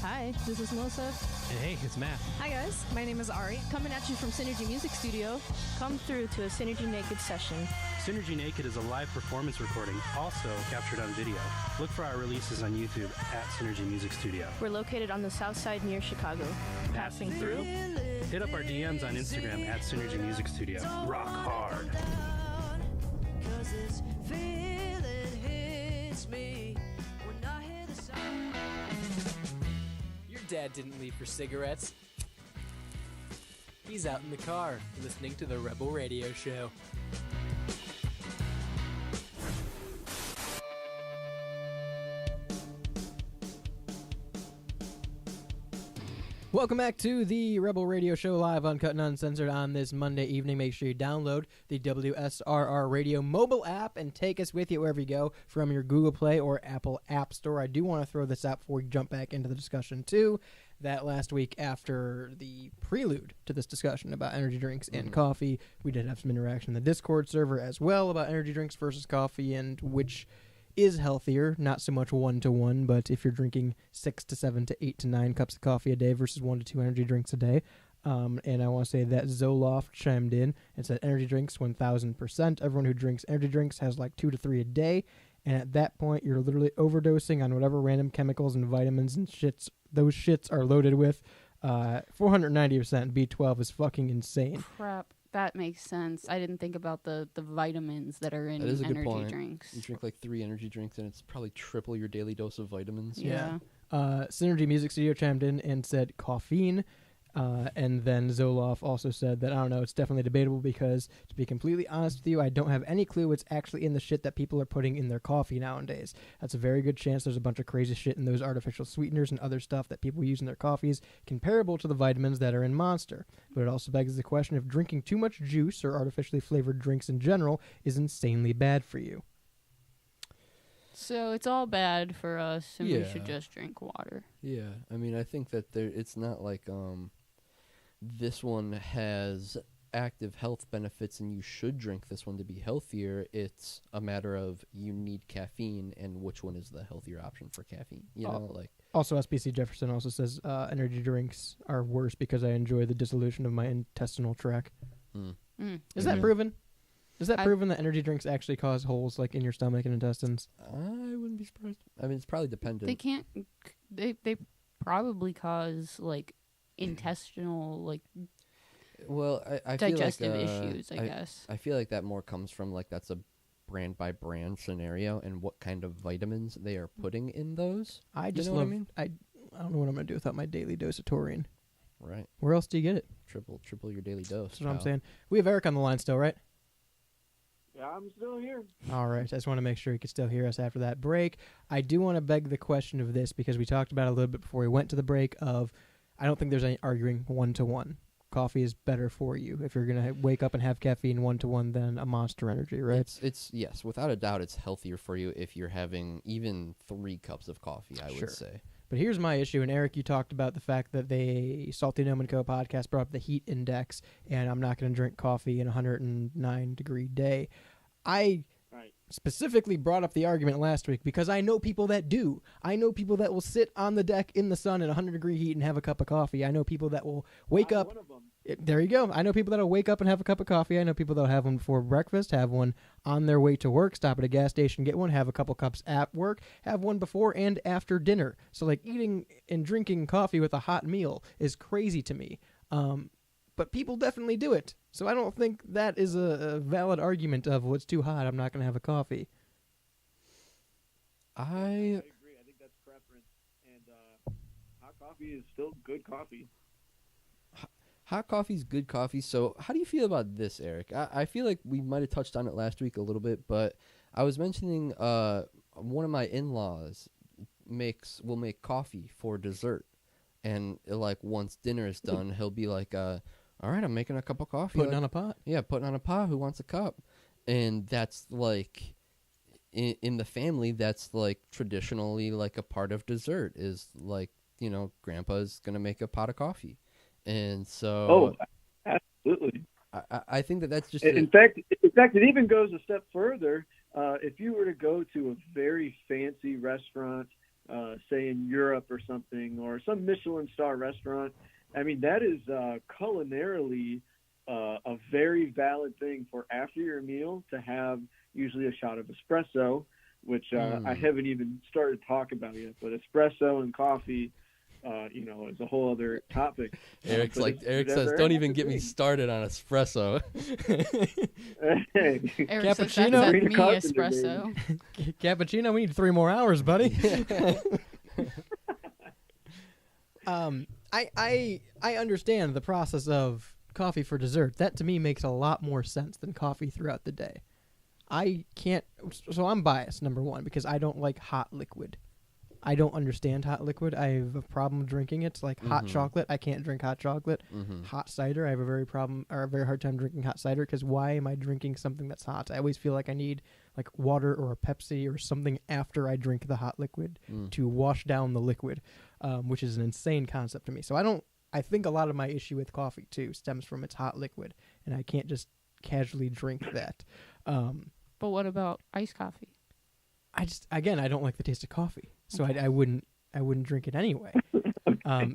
Hi, this is Melissa. And hey, it's Matt. Hi guys, my name is Ari. Coming at you from Synergy Music Studio. Come through to a Synergy Naked session. Synergy Naked is a live performance recording, also captured on video. Look for our releases on YouTube at Synergy Music Studio. We're located on the south side near Chicago. Passing through. Hit up our DMs on Instagram at Synergy Music Studio. Rock hard. Your dad didn't leave for cigarettes. He's out in the car, listening to the Rebel Radio Show. Welcome back to the Rebel Radio Show, live, uncut, and uncensored on this Monday evening. Make sure you download the WSRR Radio mobile app and take us with you wherever you go from your Google Play or Apple App Store. I do want to throw this out before we jump back into the discussion, too, that last week after the prelude to this discussion about energy drinks and coffee, we did have some interaction in the Discord server as well about energy drinks versus coffee and which is healthier, not so much 1-to-1, but if you're drinking 6 to 7 to 8 to 9 cups of coffee a day versus 1 to 2 energy drinks a day. And I want to say that Zoloft chimed in and said energy drinks 1,000%. Everyone who drinks energy drinks has like 2 to 3 a day. And at that point, you're literally overdosing on whatever random chemicals and vitamins and shits those shits are loaded with. 490% B12 is fucking insane. Crap. That makes sense. I didn't think about the vitamins that are in That is a good energy point. drinks. You drink like 3 energy drinks, and it's probably triple your daily dose of vitamins. Yeah. Synergy Music Studio chimed in and said caffeine. And then Zoloft also said that, I don't know, it's definitely debatable because, to be completely honest with you, I don't have any clue what's actually in the shit that people are putting in their coffee nowadays. That's a very good chance there's a bunch of crazy shit in those artificial sweeteners and other stuff that people use in their coffees, comparable to the vitamins that are in Monster. But it also begs the question if drinking too much juice or artificially flavored drinks in general is insanely bad for you. So it's all bad for us, and we Yeah. should just drink water. Yeah, I mean, I think that it's not like this one has active health benefits and you should drink this one to be healthier. It's a matter of you need caffeine and which one is the healthier option for caffeine. You know, like Also, SBC Jefferson also says energy drinks are worse because I enjoy the dissolution of my intestinal tract. Is that proven? Is that proven that energy drinks actually cause holes like in your stomach and intestines? I wouldn't be surprised. I mean, it's probably dependent. They can't. They probably cause like intestinal like. Well, I digestive feel like, issues, I guess. I feel like that more comes from like that's a brand by brand scenario and what kind of vitamins they are putting in those. I just you know love. what I mean? I don't know what I'm gonna do without my daily dose of taurine. Right. Where else do you get it? Triple your daily dose. That's what I'm saying. We have Eric on the line still, right? Yeah, I'm still here. All right. I just want to make sure you can still hear us after that break. I do want to beg the question of this because we talked about it a little bit before we went to the break of I don't think there's any arguing 1-to-1. Coffee is better for you if you're going to wake up and have caffeine 1-to-1 than a Monster Energy, right? It's yes, without a doubt it's healthier for you if you're having even 3 cups of coffee, I would say. But here's my issue, and Eric, you talked about the fact that the Salty Gnome & Co. podcast brought up the heat index, and I'm not going to drink coffee in a 109-degree day. I specifically brought up the argument last week because I know people that do. I know people that will sit on the deck in the sun in 100-degree heat and have a cup of coffee. I know people that will wake up. There you go. I know people that will wake up and have a cup of coffee. I know people that will have one before breakfast, have one on their way to work, stop at a gas station, get one, have a couple cups at work, have one before and after dinner. So, like, eating and drinking coffee with a hot meal is crazy to me. But people definitely do it. So I don't think that is a valid argument of, well, it's too hot, I'm not going to have a coffee. I agree. I think that's preference. And hot coffee is still good coffee. Hot coffee's good coffee. So how do you feel about this, Eric? I feel like we might have touched on it last week a little bit, but I was mentioning one of my in-laws will make coffee for dessert. And like once dinner is done, he'll be like, all right, I'm making a cup of coffee. Putting on a pot? Yeah, putting on a pot. Who wants a cup? And that's like, in the family, that's like traditionally like a part of dessert is like, you know, grandpa's going to make a pot of coffee. And so. Oh, absolutely. I think that's just. In fact, it even goes a step further. If you were to go to a very fancy restaurant, say in Europe or something, or some Michelin star restaurant, I mean, that is culinarily a very valid thing for after your meal to have usually a shot of espresso, which I haven't even started to talk about yet. But espresso and coffee, is a whole other topic. Eric says, don't even get me started on espresso. Hey, Cappuccino, me espresso. Cappuccino, we need 3 more hours, buddy. I understand the process of coffee for dessert. That to me makes a lot more sense than coffee throughout the day. I can't. So I'm biased, number one, because I don't like hot liquid. I don't understand hot liquid. I have a problem drinking it. It's like hot chocolate. I can't drink hot chocolate. Hot cider. I have a very hard time drinking hot cider because why am I drinking something that's hot? I always feel like I need like water or a Pepsi or something after I drink the hot liquid to wash down the liquid, which is an insane concept to me. So I think a lot of my issue with coffee too stems from its hot liquid, and I can't just casually drink that. But what about iced coffee? I don't like the taste of coffee, so I wouldn't drink it anyway.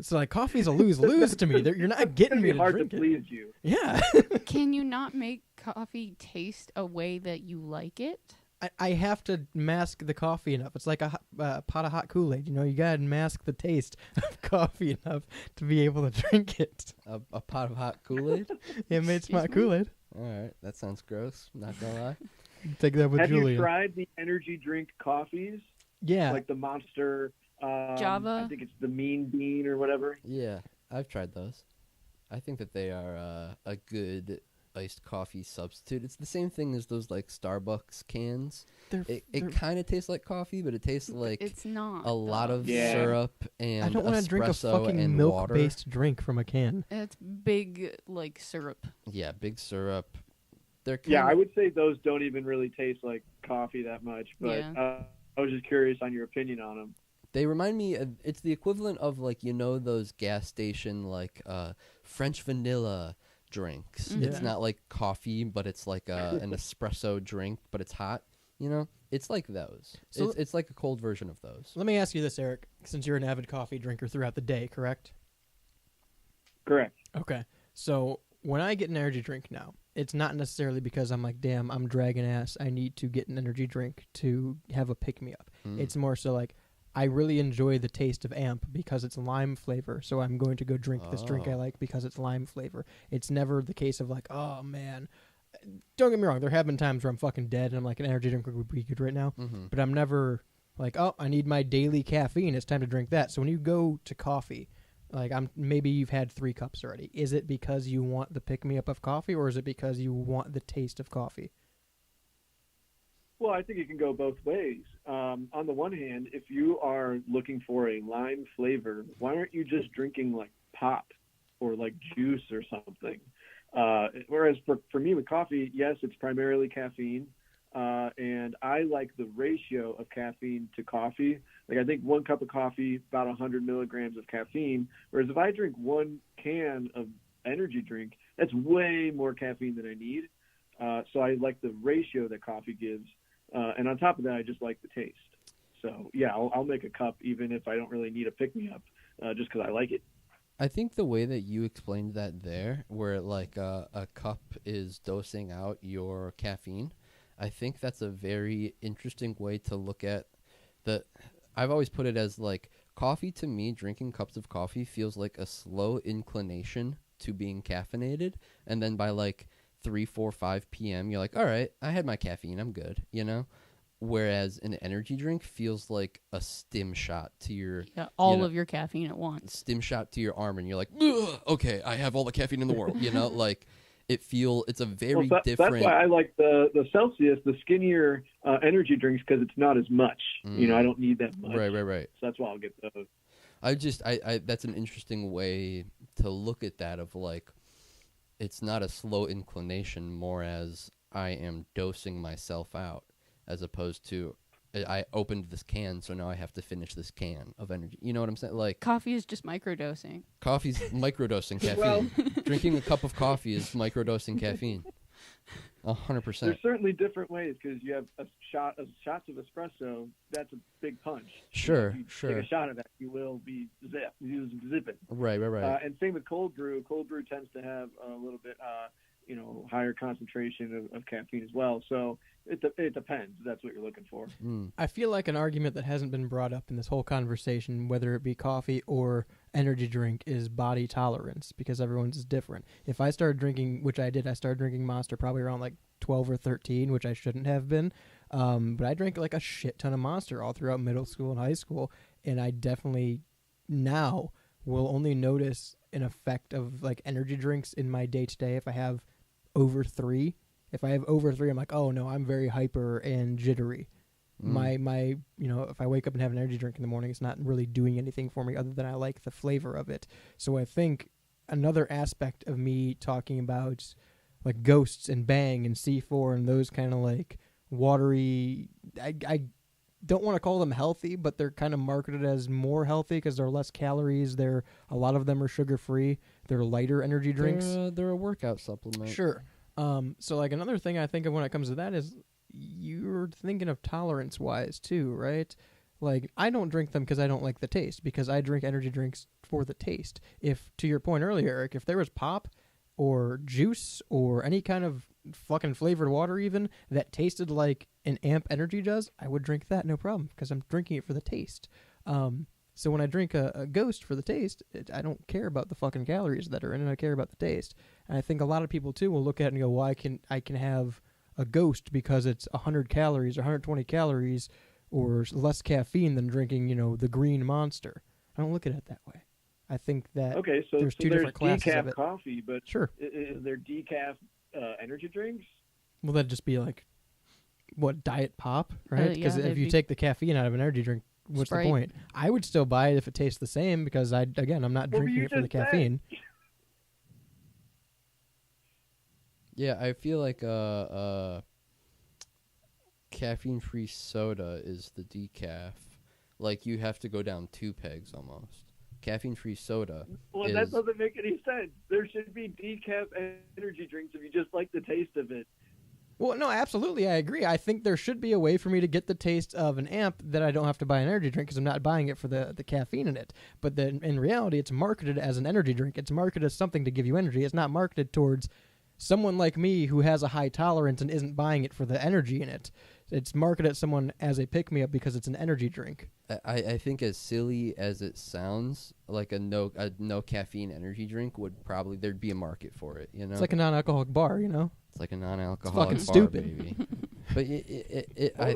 So like coffee's a lose-lose to me. You're not getting me to hard drink to it. please you. Yeah. Can you not make coffee taste a way that you like it? I have to mask the coffee enough. It's like a pot of hot Kool-Aid. You know, you gotta mask the taste of coffee enough to be able to drink it. A pot of hot Kool-Aid? Yeah, made smart Kool-Aid. All right, that sounds gross. Not gonna lie. Take that with Julia. Have you tried the energy drink coffees? Yeah. Like the Monster. Java. I think it's the Mean Bean or whatever. Yeah, I've tried those. I think that they are a good iced coffee substitute. It's the same thing as those like Starbucks cans. It kind of tastes like coffee, but it tastes like it's not a lot of Yeah. syrup and I don't want to drink a espresso fucking and milk-based drink from a can. It's big like syrup. Yeah, big syrup. They're Yeah, I kinda- would say those don't even really taste like coffee that much. But Yeah. I was just curious on your opinion on them. They remind me. It's the equivalent of like those gas station like French vanilla drinks. It's Yeah. not like coffee, but it's like an espresso drink, but it's hot. You know, it's like those. So- It's like a cold version of those. Let me ask you this, Eric, since you're an avid coffee drinker throughout the day, correct? Correct. Okay. So when I get an energy drink now, it's not necessarily because I'm like, damn, I'm dragging ass. I need to get an energy drink to have a pick-me-up. It's more so like, I really enjoy the taste of AMP because it's lime flavor, so I'm going to go drink this drink I like because it's lime flavor. It's never the case of like, oh, man. Don't get me wrong. There have been times where I'm fucking dead and I'm like, an energy drink would be good right now. But I'm never like, oh, I need my daily caffeine. It's time to drink that. So when you go to coffee, like maybe you've had 3 cups already. Is it because you want the pick-me-up of coffee, or is it because you want the taste of coffee? Well, I think it can go both ways. On the one hand, if you are looking for a lime flavor, why aren't you just drinking like pop or like juice or something? Whereas for me with coffee, yes, it's primarily caffeine. And I like the ratio of caffeine to coffee. Like I think 1 cup of coffee, about 100 milligrams of caffeine. Whereas if I drink 1 can of energy drink, that's way more caffeine than I need. So I like the ratio that coffee gives. And on top of that, I just like the taste. So yeah, I'll make a cup even if I don't really need a pick-me-up, just because I like it. I think the way that you explained that there, where like a cup is dosing out your caffeine, I think that's a very interesting way to look at the. I've always put it as like coffee to me. Drinking cups of coffee feels like a slow inclination to being caffeinated, and then by like 3, 4, 5 p.m., you're like, all right, I had my caffeine, I'm good, you know? Whereas an energy drink feels like a stim shot to your... Yeah, all of your caffeine at once. Stim shot to your arm, and you're like, ugh, okay, I have all the caffeine in the world, you know? Like, it's a very different... That's why I like the Celsius, the skinnier energy drinks, because it's not as much. You know, I don't need that much. Right. So that's why I'll get those. That's an interesting way to look at that of, like, it's not a slow inclination, more as I am dosing myself out, as opposed to I opened this can, so now I have to finish this can of energy. You know what I'm saying? Like coffee is just microdosing. Coffee's microdosing caffeine. Well, drinking a cup of coffee is microdosing caffeine. 100%. There's certainly different ways because you have shots of espresso. That's a big punch. Sure, if you sure. Take a shot of that, you will be zipping. Right. And same with cold brew. Cold brew tends to have a little bit, higher concentration of caffeine as well. So it depends. That's what you're looking for. I feel like an argument that hasn't been brought up in this whole conversation, whether it be coffee or energy drink, is body tolerance, because everyone's is different. If I started drinking, which I did, I started drinking Monster probably around like 12 or 13, which I shouldn't have been. But I drank like a shit ton of Monster all throughout middle school and high school, and I definitely now will only notice an effect of like energy drinks in my day to day if I have over 3. If I have over 3, I'm like, oh no, I'm very hyper and jittery. My if I wake up and have an energy drink in the morning, it's not really doing anything for me other than I like the flavor of it. So I think another aspect of me talking about like Ghosts and Bang and C4 and those kind of like watery, I don't want to call them healthy, but they're kind of marketed as more healthy because they're less calories. A lot of them are sugar free. They're lighter energy drinks. They're a workout supplement. Sure. So like another thing I think of when it comes to that is you're thinking of tolerance wise too, right? Like I don't drink them because I don't like the taste, because I drink energy drinks for the taste. If, to your point earlier, Eric, if there was pop or juice or any kind of fucking flavored water even that tasted like an Amp Energy does, I would drink that no problem because I'm drinking it for the taste. So when I drink a Ghost for the taste, I don't care about the fucking calories that are in it. I care about the taste. And I think a lot of people too will look at it and go, well, I can have a Ghost because it's 100 calories or 120 calories or less caffeine than drinking, the green Monster. I don't look at it that way. I think that there's two different classes decaf of it. Coffee, but sure, is there decaf energy drinks? Well, that'd just be like what, Diet Pop, right? Because if you take the caffeine out of an energy drink, what's Sprite. the point? I would still buy it if it tastes the same because I'm not drinking it for the caffeine. Yeah, I feel like caffeine-free soda is the decaf. Like you have to go down 2 pegs almost. Caffeine-free soda. Well, that doesn't make any sense. There should be decaf energy drinks if you just like the taste of it. Well, no, absolutely, I agree. I think there should be a way for me to get the taste of an Amp that I don't have to buy an energy drink because I'm not buying it for the caffeine in it. But then in reality, it's marketed as an energy drink. It's marketed as something to give you energy. It's not marketed towards someone like me who has a high tolerance and isn't buying it for the energy in it. It's marketed at someone as a pick-me-up because it's an energy drink. I think as silly as it sounds, like a no caffeine energy drink there'd be a market for it, It's like a non-alcoholic bar, It's like a non-alcoholic it's bar, fucking stupid. baby. But I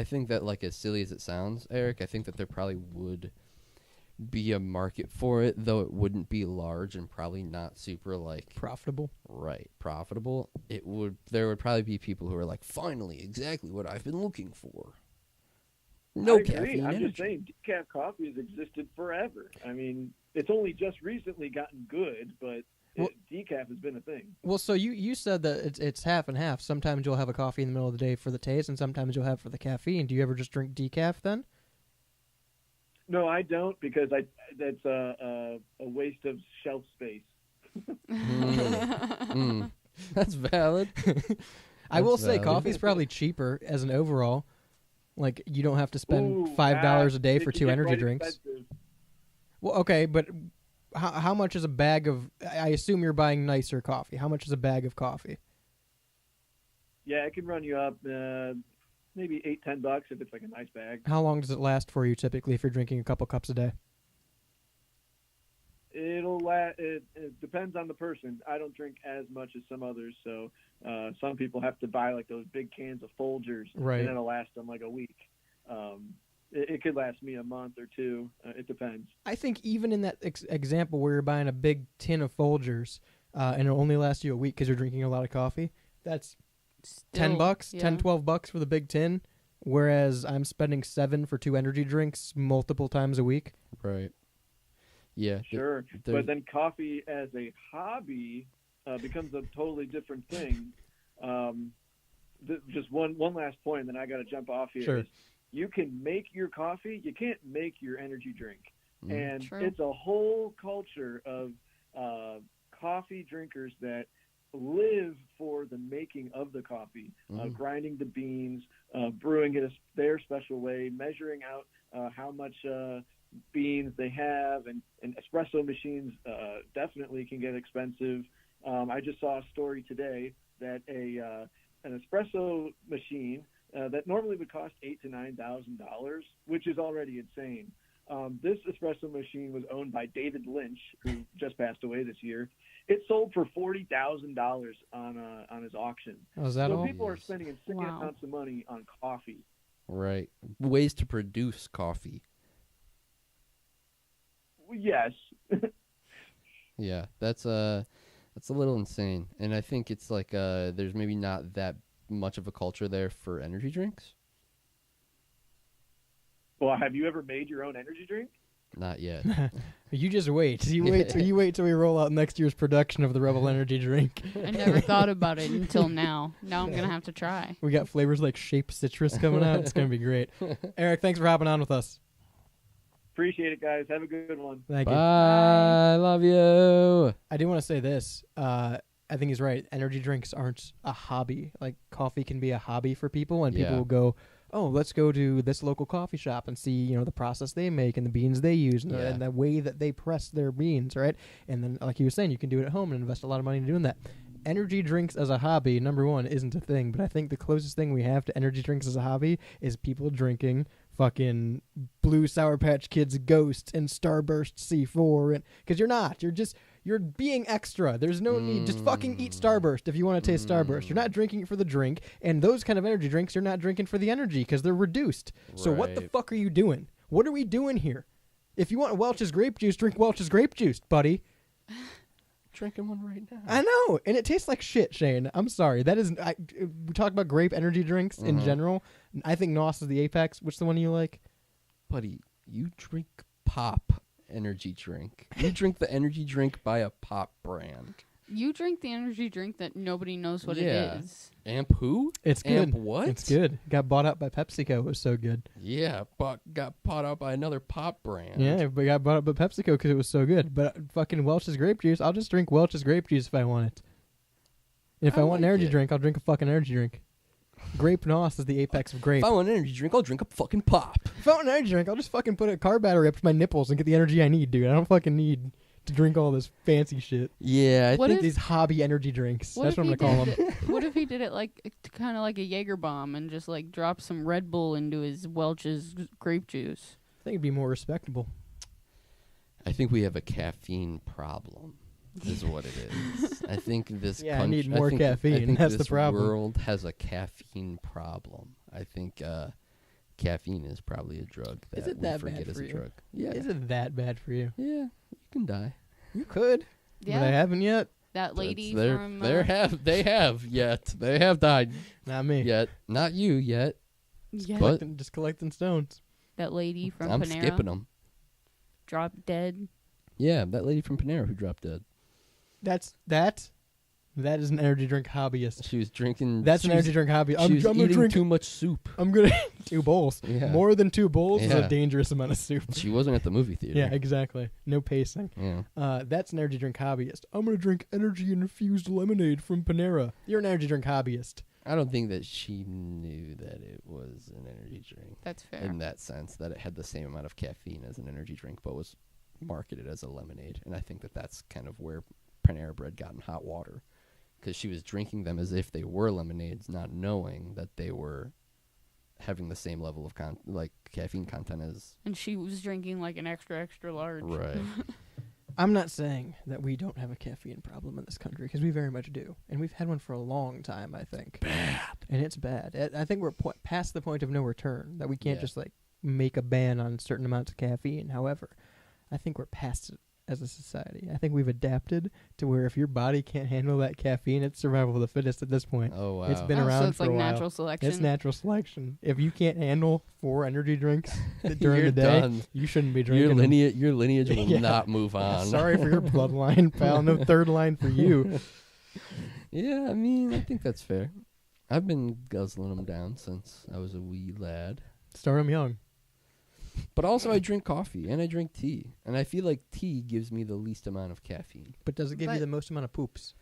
think that like as silly as it sounds, Eric, I think that there probably would be a market for it, though it wouldn't be large and probably not super like profitable. Right, profitable. There would probably be people who are like, finally, exactly what I've been looking for. No I agree. caffeine I'm energy. just saying, decaf coffee has existed forever. I mean, it's only just recently gotten good, but decaf has been a thing. Well, so you said that it's half and half. Sometimes you'll have a coffee in the middle of the day for the taste, and sometimes you'll have for the caffeine. Do you ever just drink decaf then? No, I don't, because that's a waste of shelf space. That's valid. I will say coffee's probably cheaper as an overall. Like, you don't have to spend $5 a day for 2 energy drinks. Expensive. Well, okay, but how much is a bag of... I assume you're buying nicer coffee. How much is a bag of coffee? Yeah, it can run you up maybe $8-10 if it's like a nice bag. How long does it last for you typically if you're drinking a couple cups a day? It depends on the person. I don't drink as much as some others, so some people have to buy like those big cans of Folgers, right, and it'll last them like a week. It could last me a month or 2. It depends. I think even in that example where you're buying a big tin of Folgers and it'll only last you a week because you're drinking a lot of coffee, that's $10, $10-12 for the big tin, whereas I'm spending $7 for 2 energy drinks multiple times a week. Right. Yeah. Sure. But then coffee as a hobby becomes a totally different thing. Just one last point, and then I got to jump off here. Sure. You can make your coffee. You can't make your energy drink. And True. it's a whole culture of coffee drinkers that live for the making of the coffee, grinding the beans, brewing it their special way, measuring out how much beans they have, and espresso machines definitely can get expensive. I just saw a story today that an espresso machine that normally would cost $8,000 to $9,000, which is already insane. This espresso machine was owned by David Lynch, who just passed away this year. It sold for $40,000 on his auction. Oh, is that so all? people are spending insane amounts of money on coffee. Right. Ways to produce coffee. yes. Yeah, that's a little insane, and I think it's like there's maybe not that much of a culture there for energy drinks. Well, have you ever made your own energy drink? Not yet. You just wait. You wait till we roll out next year's production of the Rebel Energy drink. I never thought about it until now. Now I'm gonna have to try. We got flavors like Shape Citrus coming out. It's gonna be great. Eric, thanks for hopping on with us. Appreciate it, guys. Have a good one. Thank you. Bye. Love you. I do want to say this. I think he's right. Energy drinks aren't a hobby. Like coffee can be a hobby for people, and people will go, "Oh, let's go to this local coffee shop and see, the process they make and the beans they use and the way that they press their beans, right?" And then, like he was saying, you can do it at home and invest a lot of money in doing that. Energy drinks as a hobby, number one, isn't a thing. But I think the closest thing we have to energy drinks as a hobby is people drinking fucking Blue Sour Patch Kids Ghost and Starburst C4, and because you're being extra. There's no need. Just fucking eat Starburst if you want to taste Starburst. You're not drinking it for the drink, and those kind of energy drinks you're not drinking for the energy because they're reduced. So what the fuck are you doing? What are we doing here? If you want Welch's grape juice, drink Welch's grape juice, buddy. Drinking one right now. I know, and it tastes like shit, Shane. I'm sorry. That isn't. We talk about grape energy drinks in general. I think NOS is the apex. Which the one you like, buddy? You drink pop energy drink. You drink the energy drink by a pop brand. You drink the energy drink that nobody knows what it is. Amp who? It's good. Amp what? It's good. Got bought out by PepsiCo. It was so good. Yeah, but got bought out by another pop brand. Yeah, but got bought out by PepsiCo because it was so good. But fucking Welch's grape juice, I'll just drink Welch's grape juice if I want it. And if I want an energy drink, I'll drink a fucking energy drink. Grape NOS is the apex of grape. If I want an energy drink, I'll drink a fucking pop. If I want an energy drink, I'll just fucking put a car battery up to my nipples and get the energy I need, dude. I don't fucking need to drink all this fancy shit. Yeah, I think these hobby energy drinks. That's what I'm gonna call them. What if he did it like kind of like a Jaeger bomb and just like dropped some Red Bull into his Welch's grape juice? I think it'd be more respectable. I think we have a caffeine problem. Is what it is. I think this. I need more caffeine. I think That's this the problem. world has a caffeine problem. I think caffeine is probably a drug that Is it we that forget bad is for a you? drug. Yeah. Is it that bad for you? Yeah, you can die. You could. Yeah. But I haven't yet. That lady from They have died. Not me. Yet. Not you yet. Yeah. But Just collecting stones. That lady from I'm Panera skipping them. dropped dead. Yeah, that lady from Panera who dropped dead. That is an energy drink hobbyist. She was drinking. That's an energy drink hobby. She was eating too much soup. I'm gonna 2 bowls. Yeah. More than 2 bowls is Yeah. a dangerous amount of soup. She wasn't at the movie theater. Yeah, exactly. No pacing. Yeah. That's an energy drink hobbyist. I'm gonna drink energy infused lemonade from Panera. You're an energy drink hobbyist. I don't think that she knew that it was an energy drink. That's fair. In that sense, that it had the same amount of caffeine as an energy drink, but was marketed as a lemonade. And I think that that's kind of where Panera Bread got in hot water, because she was drinking them as if they were lemonades, not knowing that they were having the same level of caffeine content as. And she was drinking like an extra large. Right. I'm not saying that we don't have a caffeine problem in this country, because we very much do, and we've had one for a long time. I think bad, and it's bad. I think we're past the point of no return, that we can't just like make a ban on certain amounts of caffeine. However, I think we're past it as a society. I think we've adapted to where if your body can't handle that caffeine, it's survival of the fittest at this point. Oh wow! It's been around so it's for like a while. natural selection. It's natural selection. If you can't handle 4 energy drinks during the day, done. you shouldn't be drinking. Your lineage will not move on. Sorry for your bloodline, pal. No third line for you. Yeah, I mean, I think that's fair. I've been guzzling them down since I was a wee lad. Start them young. But also, I drink coffee and I drink tea, and I feel like tea gives me the least amount of caffeine. But does it give you the most amount of poops?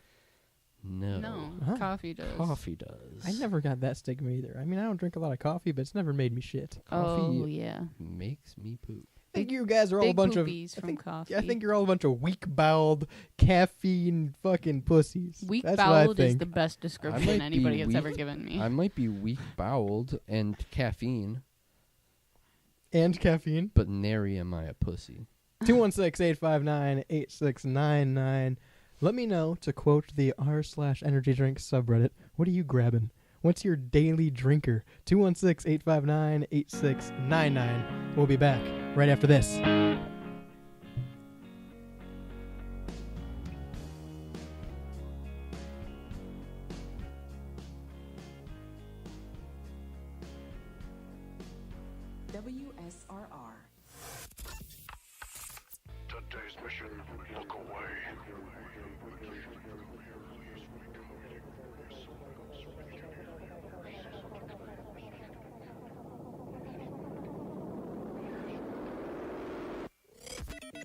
No. Coffee does. Coffee does. I never got that stigma either. I mean, I don't drink a lot of coffee, but it's never made me shit. Coffee yeah. makes me poop. I think you guys are all a bunch of. coffee. I think you're all a bunch of weak-boweled, caffeine fucking pussies. Weak-boweled is the best I description might anybody be has weak- ever given me. I might be weak-boweled and caffeine. And caffeine. But nary am I a pussy. 216-859-8699. Let me know, to quote the r/energy drink subreddit, what are you grabbing? What's your daily drinker? 216-859-8699. We'll be back right after this. WSRR. Today's mission, look away.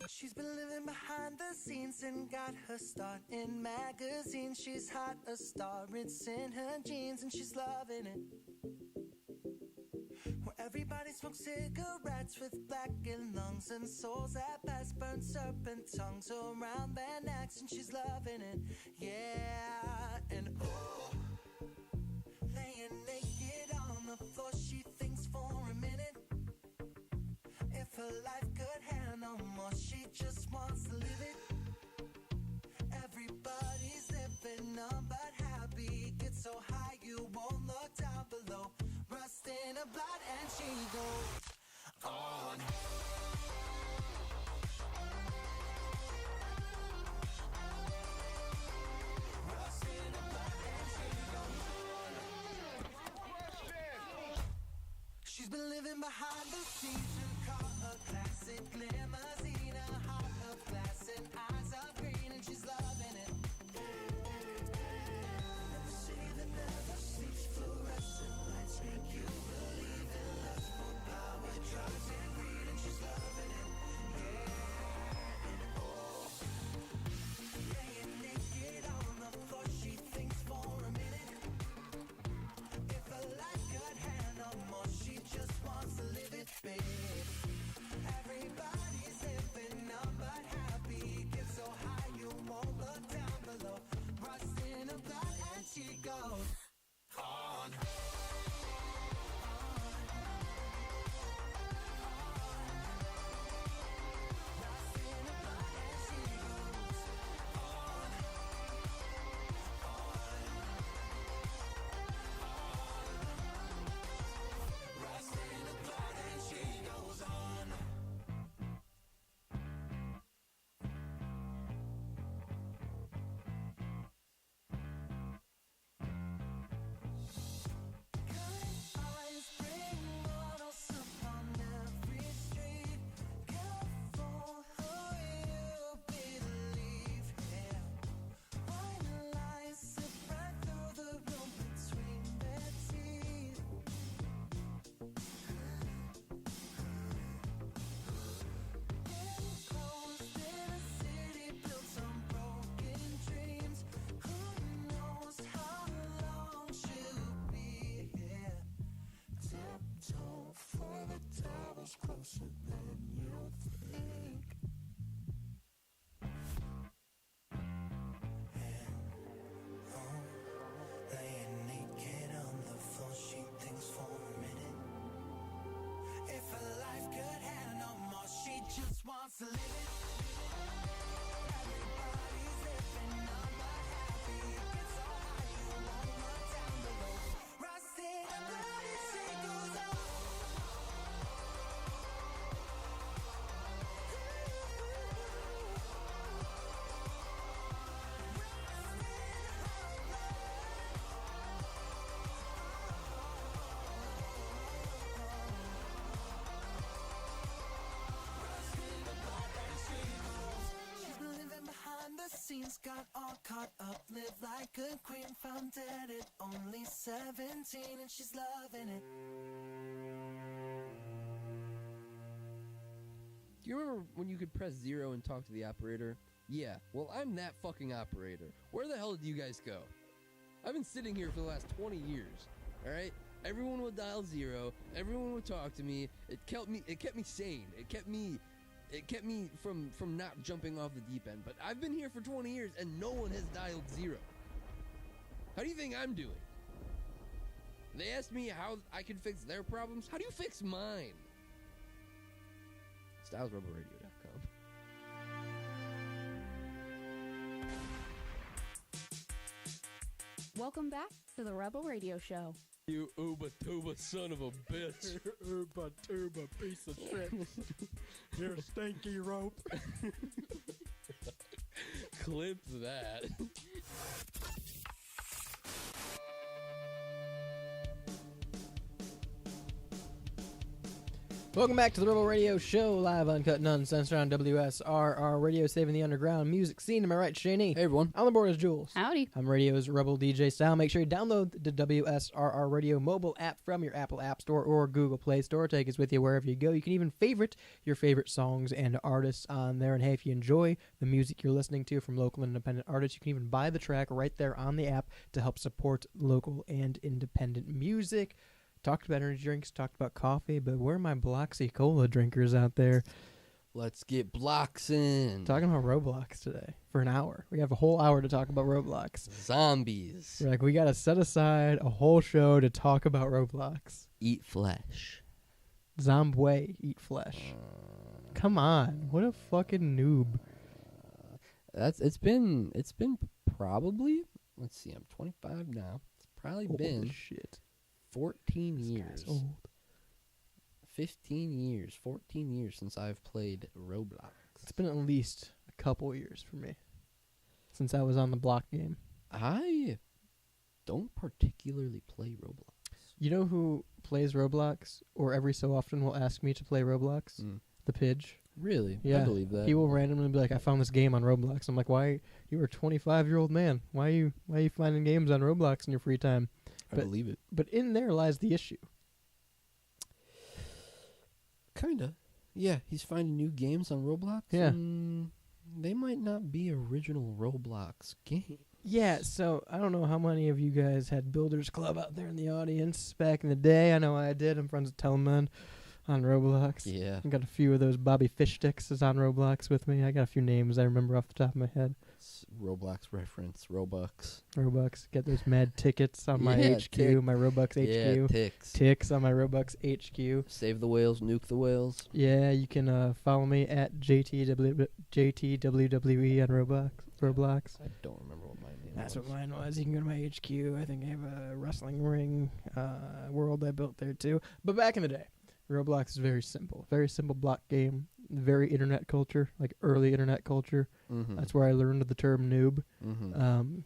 She's been living behind the scenes and got her start in magazines. She's hot, a star, it's in her jeans, and she's loving it. Where everybody smokes cigarettes with blackened lungs and souls at best burn serpent tongues around their necks, and she's loving it. Yeah, and oh, laying naked on the floor, she thinks for a minute. If her life could handle more, she just wants to live it. Everybody's living on but happy. Get so high you won't look down below. Rust in her blood and she goes on. Rust in her blood and she goes on. She's been living behind the scenes. A classic limousine, a heart of glass and eyes of green, and she's loving it. And the city that never sleeps, fluorescent lights make you believe in lustful power, drugs and greed, and she's loving it. Yeah, and oh, laying naked on the floor, she thinks for a minute. If her life could handle more, she just wants to live it big. Everybody's living up but happy. Get so high you won't look down below. Rust in her blood and she goes on. Closer than you think. And oh, laying naked on the floor, she thinks for a minute. If her life could handle more, she just wants to live it. Everybody's living on but happy. It's so high you won't look down below. Rust in her blood and she goes on. Scenes got all caught up, live like a queen, found dead at only 17, and she's loving it. Do you remember when you could press 0 and talk to the operator? Yeah, well, I'm that fucking operator. Where the hell did you guys go? I've been sitting here for the last 20 years, alright? Everyone would dial 0, everyone would talk to me, it kept me sane, it kept me from not jumping off the deep end. But I've been here for 20 years and no one has dialed 0. How do you think I'm doing? They asked me how I can fix their problems. How do you fix mine? StylesRebelRadio.com. Welcome back to the Rebel Radio Show. You Uba-tuba son of a bitch. Uba-tuba piece of shit. You're a stinky rope. Clip that. Welcome back to the Rebel Radio Show, live, uncut, and uncensored on WSRR Radio, saving the underground music scene. Am I right, Shani? Hey, everyone. On the board is Jules. Howdy. I'm Radio's Rebel DJ Style. Make sure you download the WSRR Radio mobile app from your Apple App Store or Google Play Store. Take us with you wherever you go. You can even favorite your favorite songs and artists on there. And hey, if you enjoy the music you're listening to from local and independent artists, you can even buy the track right there on the app to help support local and independent music. Talked about energy drinks, talked about coffee, but where are my Bloxy Cola drinkers out there? Let's get Bloxin'. Talking about Roblox today for an hour. We have a whole hour to talk about Roblox. Zombies. We're like, we got to set aside a whole show to talk about Roblox. Eat flesh. Zombie eat flesh. Come on. What a fucking noob. It's been probably, let's see, I'm 25 now. It's probably been shit. 14 years. 15 years, 14 years since I've played Roblox. It's been at least a couple years for me since I was on the block game. I don't particularly play Roblox. You know who plays Roblox or every so often will ask me to play Roblox? The Pidge. Really? Yeah. I believe that. He will randomly be like, I found this game on Roblox. I'm like, why? You're a 25-year-old man. Why are you finding games on Roblox in your free time? I believe it. But in there lies the issue. Kinda. Yeah, he's finding new games on Roblox. Yeah. And they might not be original Roblox games. Yeah, so I don't know how many of you guys had Builders Club out there in the audience back in the day. I know I did. I'm friends with Telman on Roblox. Yeah. I got a few of those. Bobby Fish Sticks is on Roblox with me. I got a few names I remember off the top of my head. Roblox reference, Robux. Get those mad tickets on my HQ, my Robux HQ. Yeah, ticks on my Robux HQ. Save the whales, nuke the whales. Yeah, you can follow me at JTWWE on Roblox. I don't remember what my name That's was. what mine was. You can go to my HQ. I think I have a wrestling ring world I built there too. But back in the day, Roblox is very simple. Very simple block game. Very internet culture, like early internet culture. Mm-hmm. That's where I learned the term noob. Mm-hmm.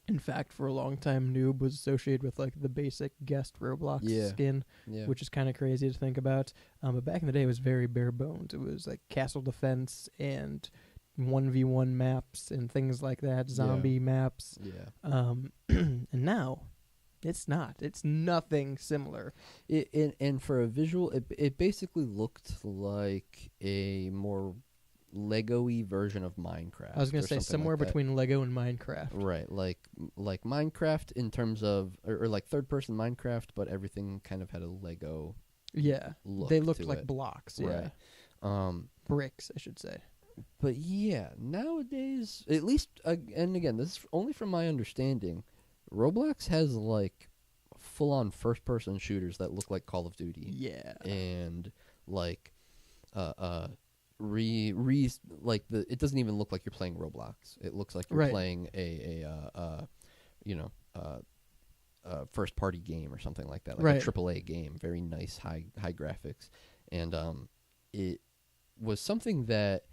In fact, for a long time, noob was associated with like the basic guest Roblox skin, which is kind of crazy to think about. But back in the day, it was very bare bones. It was like castle defense and 1v1 maps and things like that, zombie maps. Yeah. And now, it's not. It's nothing similar. And for a visual, it basically looked like a more Lego-y version of Minecraft. I was going to say somewhere like between Lego and Minecraft. Right, like Minecraft in terms of, or like third-person Minecraft, but everything kind of had a Lego. Yeah, look they looked to like it. blocks. Yeah, right. Bricks, I should say. But yeah, nowadays, at least, and again, this is only from my understanding. Roblox has like full-on first-person shooters that look like Call of Duty. Yeah. And like like it doesn't even look like you're playing Roblox. It looks like you're playing a first-party game or something like that, like a AAA game, very nice high graphics. And it was something that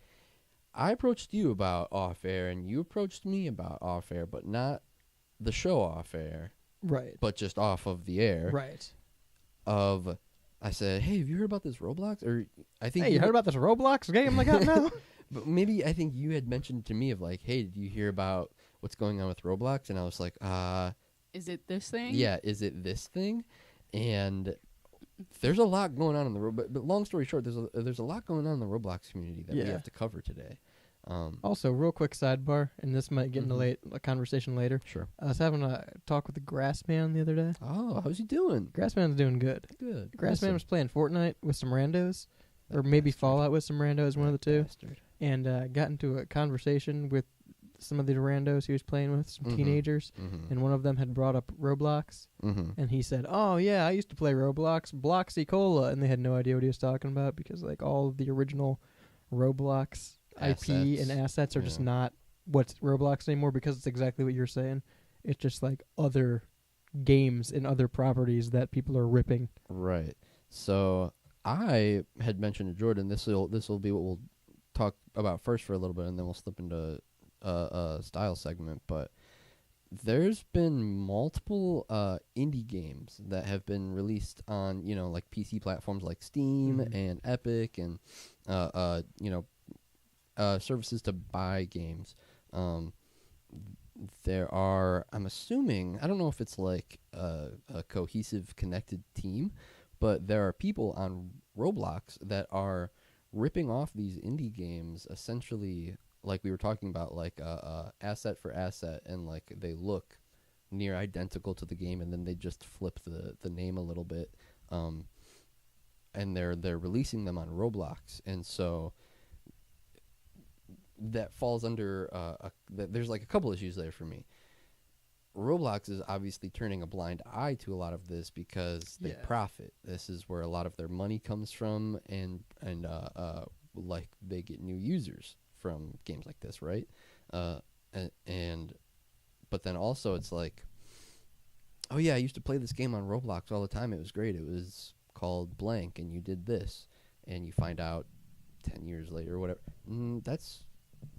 I approached you about off-air, and you approached me about off-air, but not the show off-air. Right. But just off of the air. Right. I said, hey, have you heard about this Roblox? Or I think you heard about this Roblox game I got now? But maybe I think you had mentioned to me of like, hey, did you hear about what's going on with Roblox? And I was like, is it this thing? Yeah, is it this thing? And there's a lot going on in the Roblox. But long story short, there's a lot going on in the Roblox community that we have to cover today. Also, real quick sidebar, and this might get into a conversation later. Sure. I was having a talk with the Grassman the other day. Oh, how's he doing? Grassman's doing good. Good. Grassman was playing Fortnite with some randos, or maybe Fallout with some randos, one of the two. And got into a conversation with some of the randos he was playing with, some teenagers, and one of them had brought up Roblox, and he said, "Oh yeah, I used to play Roblox, Bloxy Cola," and they had no idea what he was talking about because like all of the original Roblox IP and assets are just not what's Roblox anymore because it's exactly what you're saying. It's just like other games and other properties that people are ripping. Right. So I had mentioned to Jordan this will be what we'll talk about first for a little bit, and then we'll slip into a style segment. But there's been multiple indie games that have been released on, you know, like PC platforms like Steam and Epic and, services to buy games. There are, I'm assuming, I don't know if it's like a cohesive, connected team, but there are people on Roblox that are ripping off these indie games essentially, like we were talking about, like asset for asset, and like they look near identical to the game, and then they just flip the name a little bit, and they're releasing them on Roblox, and so that falls under there's like a couple issues there for me. Roblox is obviously turning a blind eye to a lot of this because they profit. This is where a lot of their money comes from, and like they get new users from games like this, right? But then also it's like, oh yeah, I used to play this game on Roblox all the time. It was great. It was called blank, and you did this, and you find out 10 years later or whatever.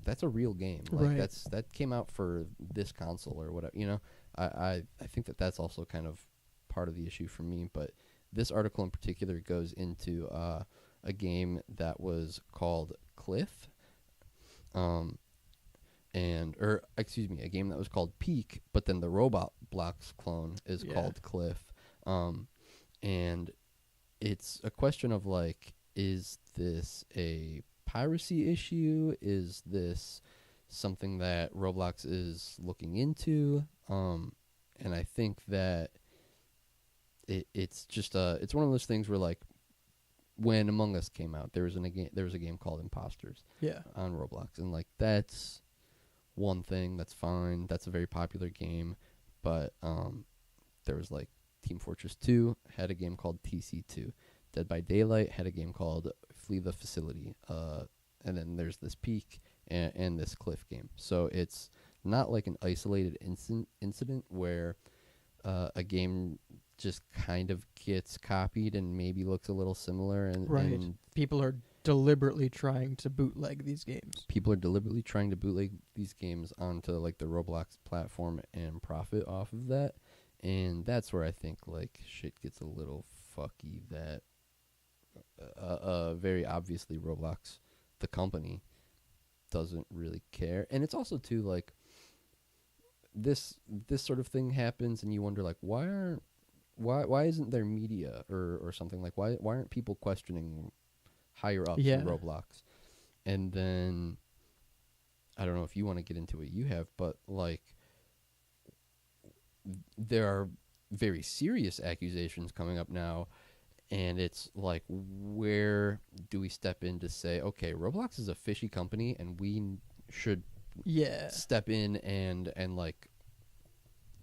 That's a real game. Like that came out for this console or whatever. You know, I think that's also kind of part of the issue for me. But this article in particular goes into a game that was called Cliff. A game that was called Peak, but then the Roblox clone is called Cliff. And it's a question of like, is this a piracy issue? Is this something that Roblox is looking into? And I think that it's just it's one of those things where, like, when Among Us came out, there was a game called Imposters on Roblox, and like that's one thing that's fine. That's a very popular game, but there was like Team Fortress 2 had a game called TC2. Dead by Daylight had a game called Flee the Facility. And then there's this Peak and this Cliff game. So it's not like an isolated incident where a game just kind of gets copied and maybe looks a little similar. And people are deliberately trying to bootleg these games. People are deliberately trying to bootleg these games onto like the Roblox platform and profit off of that. And that's where I think like shit gets a little fucky. That very obviously Roblox, the company, doesn't really care. And it's also too like this sort of thing happens and you wonder like why isn't there media or something, like why aren't people questioning higher ups in Roblox? And then I don't know if you want to get into what you have, but like there are very serious accusations coming up now. And it's like, where do we step in to say, okay, Roblox is a fishy company, and we should step in and like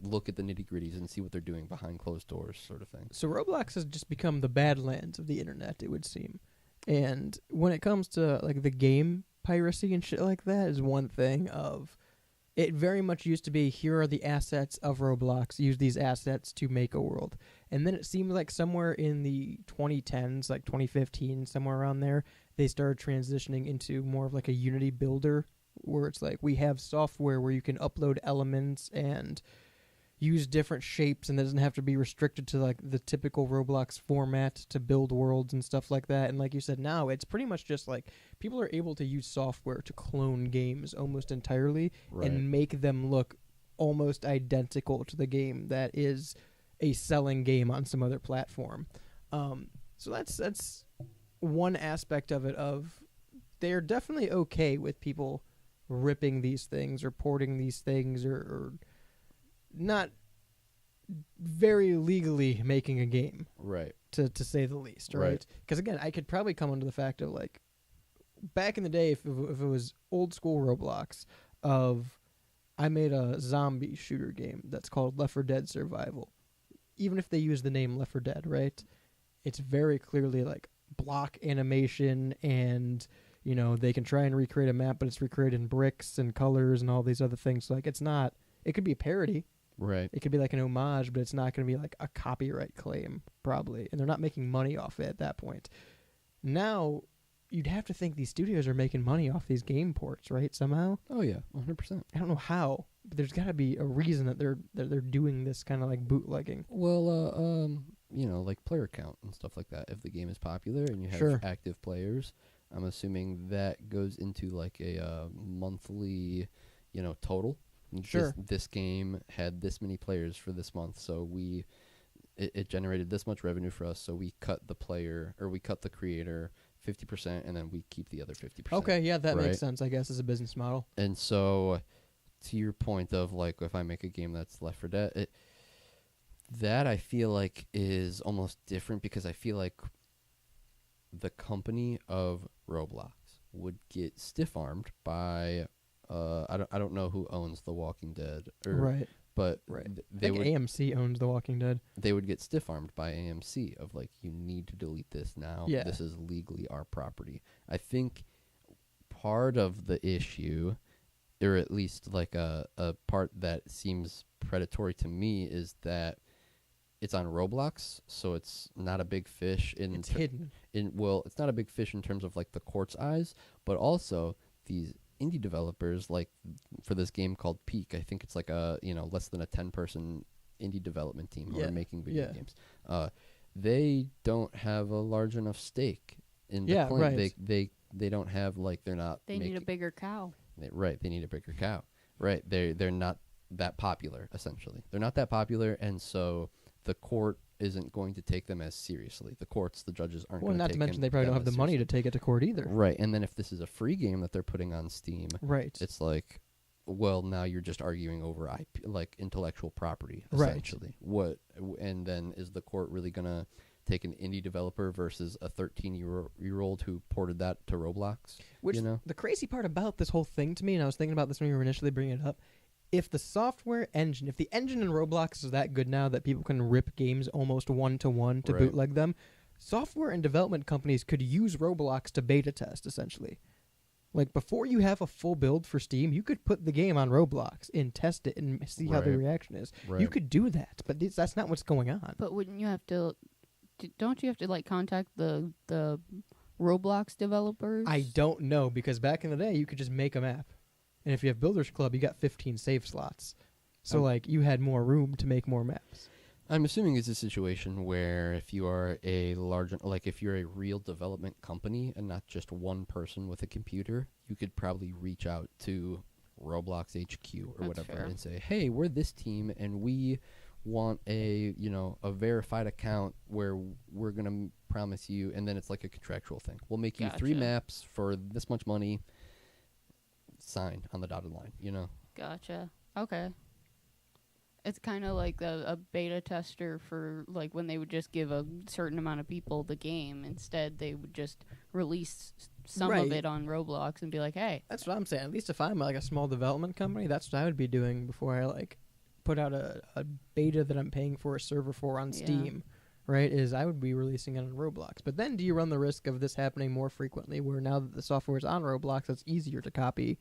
look at the nitty gritties and see what they're doing behind closed doors, sort of thing. So Roblox has just become the Badlands of the internet, it would seem. And when it comes to like the game piracy and shit like that, is one thing of. It very much used to be, here are the assets of Roblox, use these assets to make a world. And then it seemed like somewhere in the 2010s, like 2015, somewhere around there, they started transitioning into more of like a Unity builder, where it's like we have software where you can upload elements and use different shapes, and it doesn't have to be restricted to like the typical Roblox format to build worlds and stuff like that. And like you said, now it's pretty much just like people are able to use software to clone games almost entirely and make them look almost identical to the game that is a selling game on some other platform. So that's one aspect of it. Of they're definitely okay with people ripping these things or porting these things or not very legally making a game, right? To say the least, right? Because again, I could probably come onto the fact of like back in the day, if it was old school Roblox, of I made a zombie shooter game that's called Left 4 Dead Survival. Even if they use the name Left 4 Dead, right? It's very clearly like block animation, and you know they can try and recreate a map, but it's recreated in bricks and colors and all these other things. So, like it's not. It could be a parody. Right. It could be like an homage, but it's not going to be like a copyright claim, probably. And they're not making money off it at that point. Now, you'd have to think these studios are making money off these game ports, right, somehow? Oh, yeah, 100%. I don't know how, there's got to be a reason that they're doing this kind of like bootlegging. Well, like player count and stuff like that. If the game is popular and you have Sure. active players, I'm assuming that goes into like a monthly, total. Sure. This game had this many players for this month, so it generated this much revenue for us. So we cut the creator 50%, and then we keep the other 50%. Okay, yeah, that right? makes sense, I guess, as a business model. And so, to your point of like, if I make a game that's Left 4 Dead, that I feel like is almost different, because I feel like the company of Roblox would get stiff-armed by I don't know who owns The Walking Dead, Right. But Right. they I think would AMC owns The Walking Dead. They would get stiff-armed by AMC of like, you need to delete this now. Yeah. This is legally our property. I think part of the issue, or at least like a part that seems predatory to me, is that it's on Roblox, so it's not a big fish It's hidden. It's not a big fish in terms of like the court's eyes, but also these indie developers, like for this game called Peak, I think it's like a less than a 10-person indie development team who are making video games. They don't have a large enough stake in the claim. Right. They don't have like They need a bigger cow. Right, they need a bigger cow. Right, they're not that popular. Essentially, they're not that popular, and so the court isn't going to take them as seriously. The judges aren't. Well, going not to mention they probably don't have the money to take it to court either. Right, and then if this is a free game that they're putting on Steam, right, it's like, well, now you're just arguing over IP, like intellectual property, Right. essentially. And then is the court really gonna take an indie developer versus a 13-year-old who ported that to Roblox? Which the crazy part about this whole thing to me, and I was thinking about this when you were initially bringing it up, if the software engine, if the engine in Roblox is that good now that people can rip games almost one-to-one to Right. bootleg them, software and development companies could use Roblox to beta test, essentially. Like, before you have a full build for Steam, you could put the game on Roblox and test it and see how the Right. reaction is. Right. You could do that, but that's not what's going on. But wouldn't you have to? Don't you have to like contact the Roblox developers? I don't know, because back in the day, you could just make a map. And if you have Builders Club, you got 15 save slots. So, you had more room to make more maps. I'm assuming it's a situation where if you are if you're a real development company and not just one person with a computer, you could probably reach out to Roblox HQ or That's whatever fair. and say, hey, we're this team and we want a verified account where we're going to promise you, and then it's like a contractual thing. We'll make you 3 Gotcha. maps for this much money. Sign on the dotted line, Gotcha. Okay. It's kind of like a beta tester for like when they would just give a certain amount of people the game. Instead, they would just release some Right. of it on Roblox and be like, "Hey, That's what I'm saying. At least if I'm like a small development company, that's what I would be doing before I put out a beta that I'm paying for a server for on Yeah. Steam, right? Is I would be releasing it on Roblox. But then do you run the risk of this happening more frequently, where now that the software is on Roblox, it's easier to copy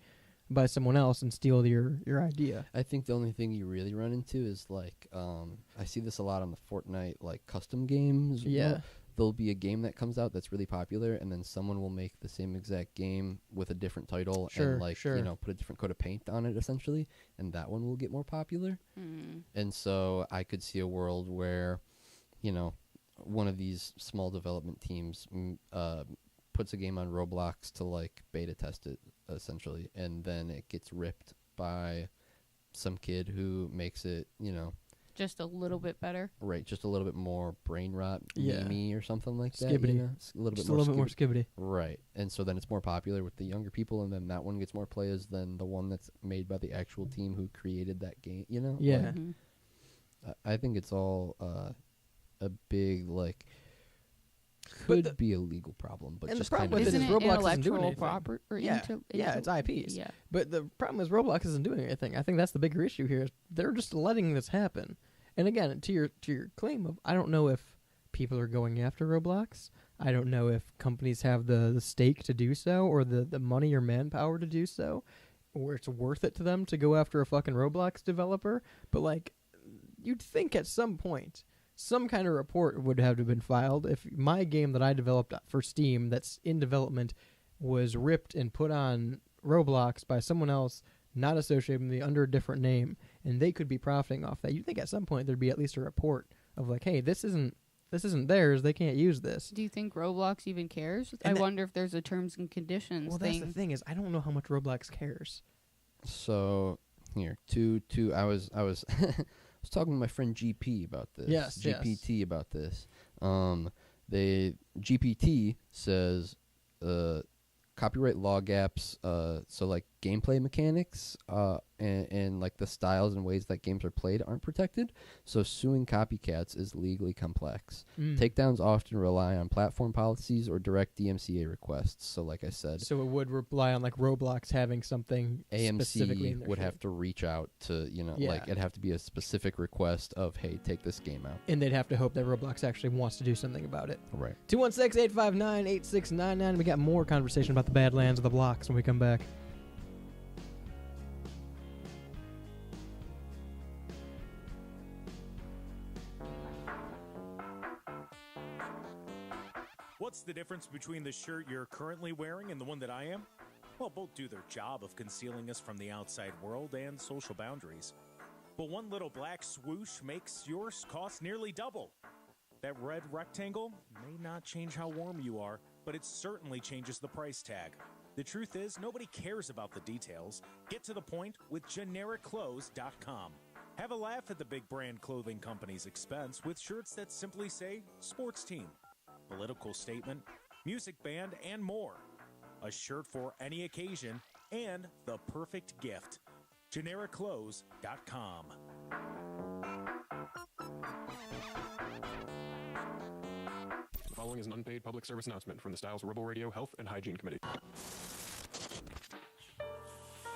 by someone else and steal your idea? I think the only thing you really run into is I see this a lot on the Fortnite custom games. Yeah. There'll be a game that comes out that's really popular, and then someone will make the same exact game with a different title Sure, and sure. put a different coat of paint on it essentially, and that one will get more popular. Hmm. And so I could see a world where, one of these small development teams puts a game on Roblox to beta test it essentially, and then it gets ripped by some kid who makes it, just a little bit better." right, just a little bit more brain rot, Yeah. memey or something like that. Skibbity. A little Just bit a little bit more skibbity. Right, and so then it's more popular with the younger people, and then that one gets more players than the one that's made by the actual team who created that game. Yeah. Mhm. I think it's all a big could be a legal problem, but and the just problem kind with of it is Isn't it Roblox isn't doing intellectual anything. property? Or Yeah, yeah, it's IPs. Yeah. But the problem is Roblox isn't doing anything. I think that's the bigger issue here. Is they're just letting this happen. And again, to your claim of, I don't know if people are going after Roblox. I don't know if companies have the stake to do so, or the money or manpower to do so, or it's worth it to them to go after a fucking Roblox developer. But you'd think at some point some kind of report would have to have been filed if my game that I developed for Steam that's in development was ripped and put on Roblox by someone else not associated with me, under a different name, and they could be profiting off that. You'd think at some point there'd be at least a report of like, hey, this isn't theirs. They can't use this. Do you think Roblox even cares? And I wonder if there's a terms and conditions Well, thing. that's the thing is, I don't know how much Roblox cares. So here, I was I was talking to my friend GP about this. Yes, GPT about this. GPT says copyright law gaps, so like gameplay mechanics and like the styles and ways that games are played aren't protected, so suing copycats is legally complex. Takedowns often rely on platform policies or direct DMCA requests, so like I said, So it would rely on like Roblox having something specifically in AMC their would shit. have to reach out to, Yeah. like it'd have to be a specific request of, hey, take this game out. And they'd have to hope that Roblox actually wants to do something about it. Right. 216-859-8699. We got more conversation about the Badlands of the Blocks when we come back. What's the difference between the shirt you're currently wearing and the one that I am? Well, both do their job of concealing us from the outside world and social boundaries. But one little black swoosh makes yours cost nearly double. That red rectangle may not change how warm you are, but it certainly changes the price tag. The truth is, nobody cares about the details. Get to the point with GenericClothes.com. Have a laugh at the big brand clothing company's expense with shirts that simply say sports team, political statement, music band, and more. A shirt for any occasion and the perfect gift. GenericClothes.com. The following is an unpaid public service announcement from the Styles Rebel Radio Health and Hygiene Committee.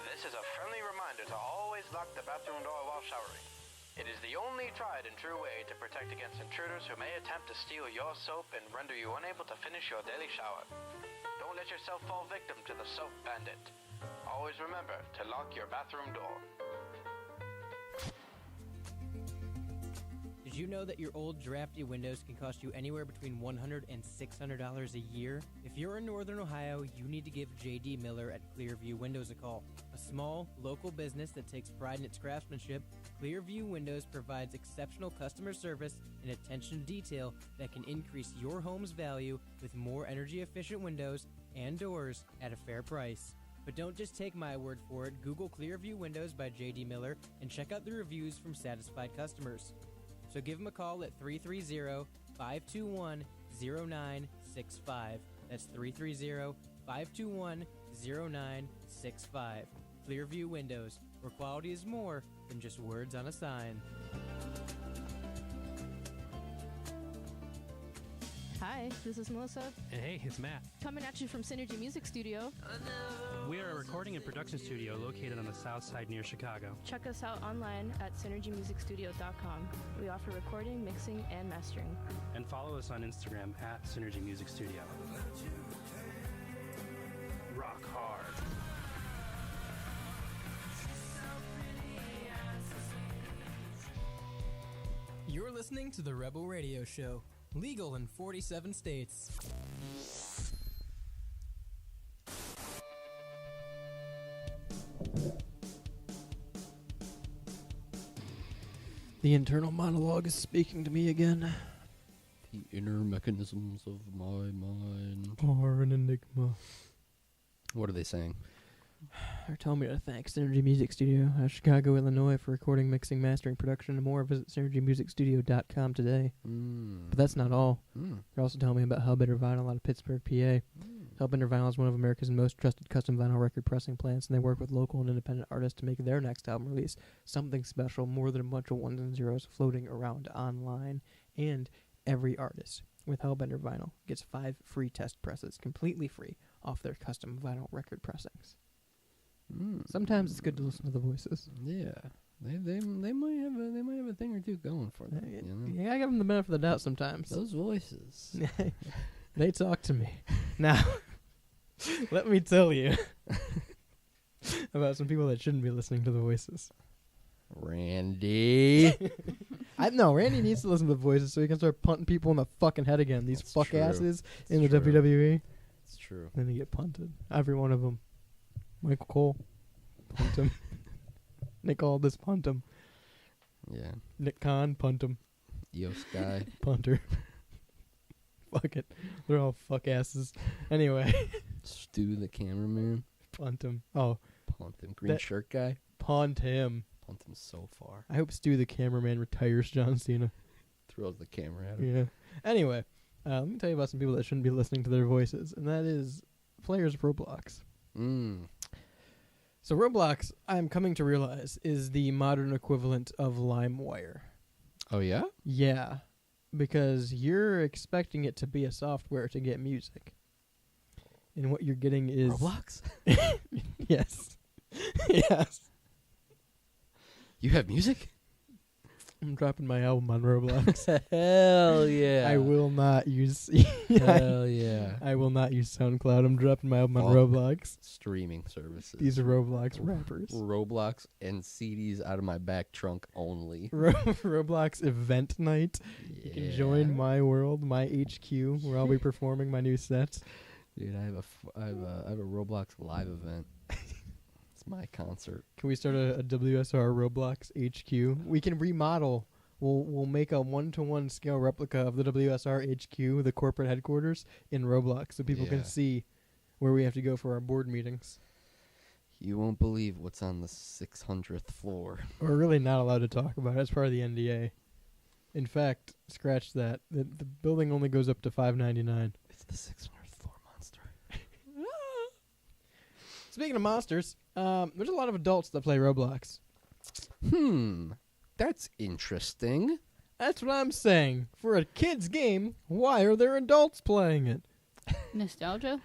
This is a friendly reminder to always lock the bathroom door while showering. It is the only tried and true way to protect against intruders who may attempt to steal your soap and render you unable to finish your daily shower. Don't let yourself fall victim to the soap bandit. Always remember to lock your bathroom door. Did you know that your old drafty windows can cost you anywhere between $100 and $600 a year? If you're in Northern Ohio, you need to give J.D. Miller at Clearview Windows a call. A small, local business that takes pride in its craftsmanship, Clearview Windows provides exceptional customer service and attention to detail that can increase your home's value with more energy-efficient windows and doors at a fair price. But don't just take my word for it. Google Clearview Windows by J.D. Miller and check out the reviews from satisfied customers. So give them a call at 330-521-0965. That's 330-521-0965. Clearview Windows, where quality is more than just words on a sign. Hi, this is Melissa. And hey, it's Matt. Coming at you from Synergy Music Studio. We are a recording and production studio located on the south side near Chicago. Check us out online at synergymusicstudio.com. We offer recording, mixing, and mastering. And follow us on Instagram at Synergy Music Studio. Rock hard. You're listening to the Rebel Radio Show, legal in 47 states. The internal monologue is speaking to me again. The inner mechanisms of my mind are an enigma. What are they saying? They're telling me to thank Synergy Music Studio out of Chicago, Illinois for recording, mixing, mastering, production, and more. Visit synergymusicstudio.com today. But that's not all. They're also telling me about Hellbender Vinyl out of Pittsburgh, PA. Hellbender Vinyl is one of America's most trusted custom vinyl record pressing plants, and they work with local and independent artists to make their next album release something special, more than a bunch of ones and zeros floating around online. And every artist with Hellbender Vinyl gets 5 free test presses, completely free, off their custom vinyl record pressings. Sometimes it's good to listen to the voices. Yeah, they might have a thing or two going for them. You know? Yeah, I give them the benefit of the doubt sometimes. Those voices, they talk to me. Now, let me tell you about some people that shouldn't be listening to the voices. Randy. Randy needs to listen to the voices so he can start punting people in the fucking head again. These That's fuck true. asses That's in the true. WWE. It's true. Then they get punted. Every one of them. Michael Cole. Punt him. Nick Aldis, punt him. Yeah. Nick Khan, punt him. Yo Sky. Punter. Fuck it. They're all fuck asses. Anyway. Stu the cameraman. Punt him. Oh. Punt him. Green shirt guy. Punt him. Punt him so far. I hope Stu the cameraman retires John Cena. Throws the camera at him. Yeah. Anyway, let me tell you about some people that shouldn't be listening to their voices, and that is players of Roblox. So Roblox, I'm coming to realize, is the modern equivalent of LimeWire. Oh, yeah? Yeah. Because you're expecting it to be a software to get music. And what you're getting is... Roblox? Yes. Yes. You have music? I'm dropping my album on Roblox. Hell yeah. I will not use... Hell yeah. I will not use SoundCloud. I'm dropping my album on Fuck. Roblox. Streaming services. These are Roblox rappers. Roblox and CDs out of my back trunk only. Roblox event night. You can join my world, my HQ, where I'll be performing my new sets. Dude, I have a Roblox live event. It's my concert. Can we start a WSR Roblox HQ? We can remodel. We'll make a 1-to-1 scale replica of the WSR HQ, the corporate headquarters, in Roblox, so people can see where we have to go for our board meetings. You won't believe what's on the 600th floor. We're really not allowed to talk about it. It's part of the NDA. In fact, scratch that. The building only goes up to $5.99. It's the 600th floor monster. Speaking of monsters, there's a lot of adults that play Roblox. That's interesting. That's what I'm saying. For a kid's game, why are there adults playing it? Nostalgia?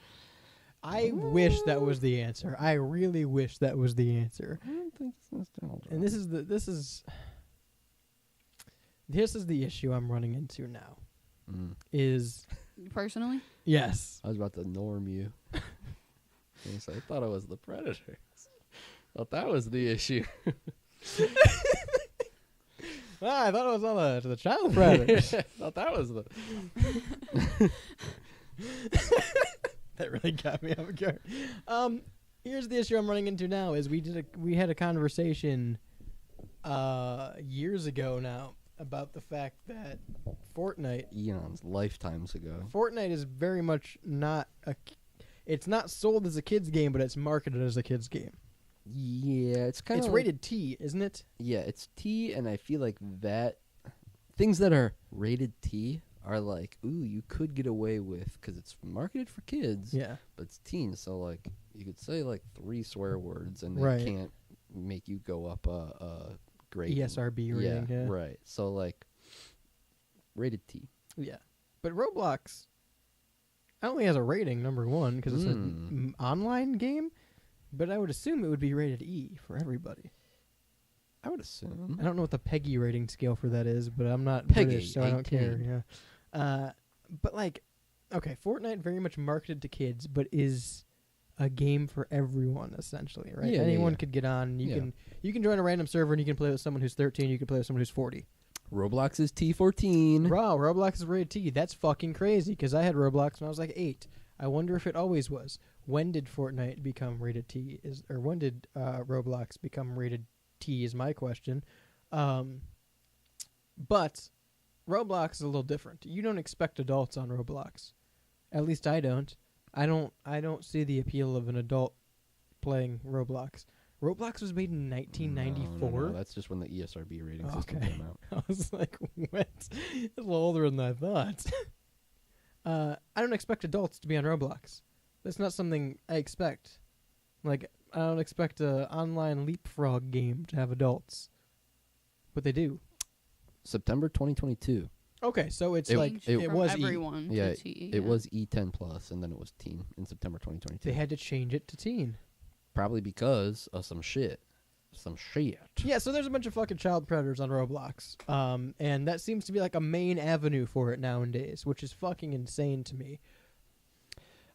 I wish that was the answer. I really wish that was the answer. I don't think it's nostalgia. And this is the issue I'm running into now. Is personally? Yes. I was about to norm you. I thought it was the Predators. Thought that was the issue. I thought it was on the child predators. Thought that was the. That really got me off guard. Here's the issue I'm running into now: is we had a conversation years ago now about the fact that Fortnite, eons, lifetimes ago, Fortnite is very much not it's not sold as a kid's game, but it's marketed as a kid's game. Yeah, it's kind of... It's rated T, isn't it? Yeah, it's T, and I feel like that... Things that are rated T are like, ooh, you could get away with, because it's marketed for kids, but it's teens, so, like, you could say, like, 3 swear words, and they can't make you go up a grade. ESRB rating, yeah. Right. So, like, rated T. Yeah. But Roblox... only has a rating, number one, because it's an online game, but I would assume it would be rated E for everybody. I would assume. I don't know what the PEGI rating scale for that is, but I'm not PEGI, British, so 18. I don't care. Yeah. But, like, okay, Fortnite very much marketed to kids, but is a game for everyone, essentially, right? Yeah, Anyone could get on. You can join a random server, and you can play with someone who's 13, you can play with someone who's 40. Roblox is T14. Wow, Roblox is rated T. That's fucking crazy, because I had Roblox when I was like 8. I wonder if it always was. When did Fortnite become rated T? Or when did Roblox become rated T is my question. But Roblox is a little different. You don't expect adults on Roblox. At least I don't. I don't see the appeal of an adult playing Roblox. Roblox was made in 1994. No, that's just when the ESRB rating system came out. I was like, what? It's a little older than I thought. I don't expect adults to be on Roblox. That's not something I expect. Like, I don't expect a online leapfrog game to have adults. But they do. September 2022. Okay, so it's it was everyone. Yeah, T, it was E10 plus, and then it was teen in September 2022. They had to change it to teen. Probably because of some shit. Yeah, so there's a bunch of fucking child predators on Roblox. And that seems to be like a main avenue for it nowadays, which is fucking insane to me.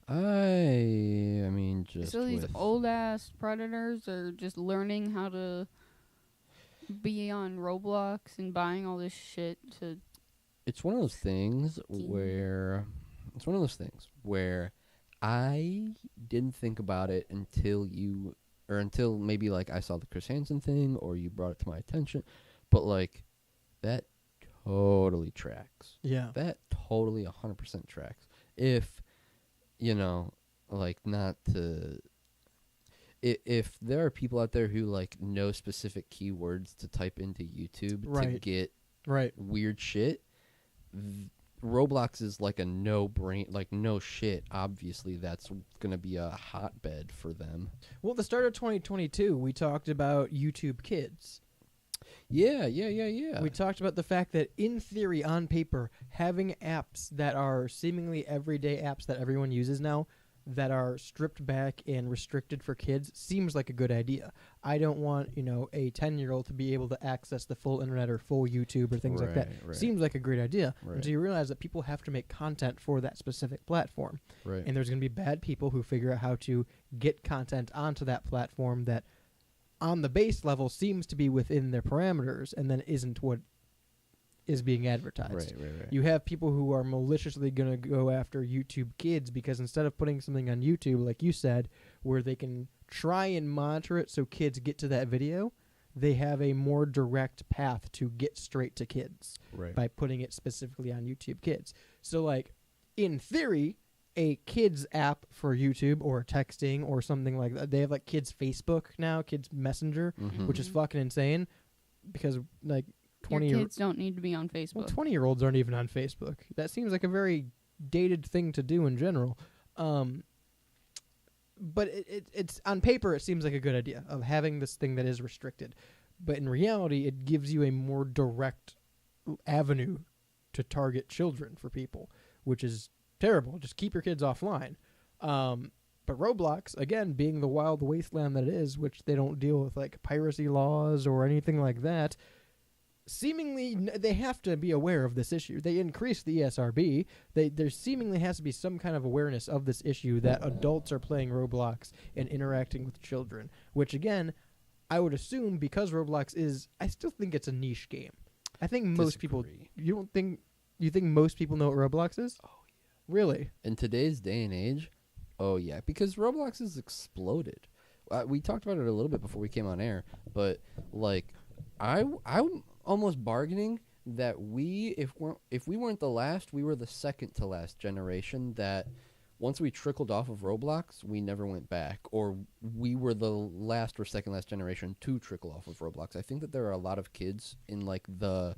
I mean, just so these old ass predators are just learning how to be on Roblox and buying all this shit to... It's one of those things where I didn't think about it until or until maybe like I saw the Chris Hansen thing or you brought it to my attention, but like that totally tracks. Yeah. That totally 100% tracks. If, you know, like not to... If there are people out there who like know specific keywords to type into YouTube to get weird shit, Roblox is like a no shit. Obviously, that's going to be a hotbed for them. Well, at the start of 2022, we talked about YouTube Kids. Yeah. We talked about the fact that, in theory, on paper, having apps that are seemingly everyday apps that everyone uses now that are stripped back and restricted for kids seems like a good idea. I don't want, a 10-year-old to be able to access the full internet or full YouTube or things like that. Right. Seems like a great idea Right. until you realize that people have to make content for that specific platform. Right. And there's going to be bad people who figure out how to get content onto that platform that on the base level seems to be within their parameters and then isn't what is being advertised. Right. You have people who are maliciously going to go after YouTube Kids because instead of putting something on YouTube, like you said, where they can try and monitor it so kids get to that video, they have a more direct path to get straight to kids by putting it specifically on YouTube Kids. So, like, in theory, a kids app for YouTube or texting or something like that, they have, like, kids Facebook now, kids Messenger, which is fucking insane because, like, Your kids don't need to be on Facebook. Well, 20-year-olds aren't even on Facebook. That seems like a very dated thing to do in general. But it's on paper, it seems like a good idea of having this thing that is restricted. But in reality, it gives you a more direct avenue to target children for people, which is terrible. Just keep your kids offline. But Roblox, again, being the wild wasteland that it is, which they don't deal with like piracy laws or anything like that, seemingly they have to be aware of this issue. They increased the ESRB. There seemingly has to be some kind of awareness of this issue that adults are playing Roblox and interacting with children, which again, I would assume because Roblox is, I still think it's a niche game. I think most people, you think most people know what Roblox is? Oh, yeah. Really? In today's day and age, oh, yeah, because Roblox has exploded. We talked about it a little bit before we came on air, but like I'm almost bargaining that if we weren't the last, we were the second to last generation that once we trickled off of Roblox, we never went back, or we were the last or second last generation to trickle off of Roblox. I think that there are a lot of kids in like the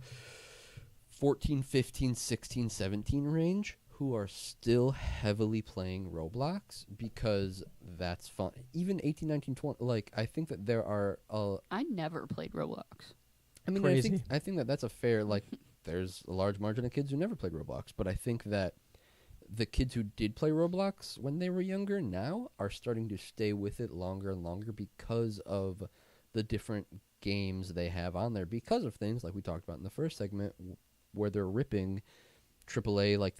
14, 15, 16, 17 range who are still heavily playing Roblox because that's fun. Even 18, 19, 20, like I think that there are I never played Roblox. I mean, Crazy. I think that that's a fair, like, there's a large margin of kids who never played Roblox, but I think that the kids who did play Roblox when they were younger now are starting to stay with it longer and longer because of the different games they have on there, because of things like we talked about in the first segment where they're ripping AAA, like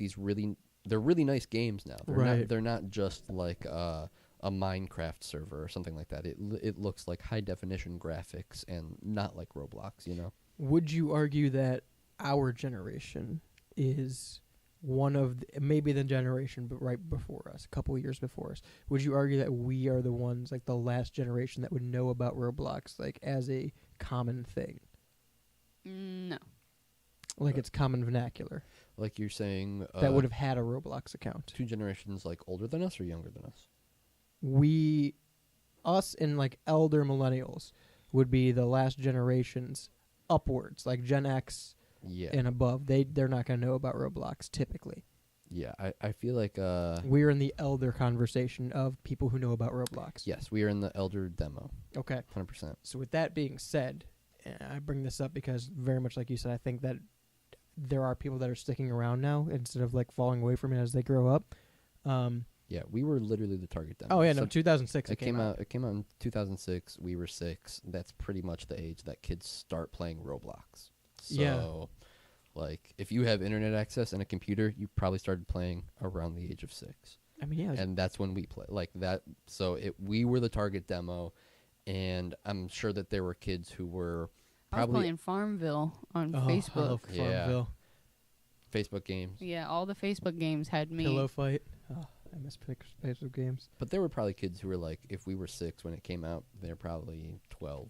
they're really nice games now. They're not just like a Minecraft server or something like that. It looks like high definition graphics and not like Roblox, you know? Would you argue that our generation is one of maybe the generation but right before us, a couple years before us? Would you argue that we are the ones, like the last generation that would know about Roblox like as a common thing? No. Like it's common vernacular. Like you're saying that would have had a Roblox account. 2 generations like older than us or younger than us? Us and like elder millennials would be the last generations upwards, like Gen X and above. They're not going to know about Roblox typically. Yeah, I feel like we're in the elder conversation of people who know about Roblox. Yes, we are in the elder demo. Okay. 100%. So with that being said, I bring this up because very much like you said, I think that there are people that are sticking around now instead of like falling away from it as they grow up. Yeah, we were literally the target demo. Oh yeah, no, 2006 it came out. It came out in 2006. We were 6. That's pretty much the age that kids start playing Roblox. So, like, if you have internet access and a computer, you probably started playing around the age of 6. I mean, yeah. And that's when we play like that. So we were the target demo, and I'm sure that there were kids who were probably I was playing Farmville on Facebook. I love Farmville. Facebook games. Yeah, all the Facebook games had me. Pillow Fight. I miss Facebook games. But there were probably kids who were like, if we were 6 when it came out, they're probably 12.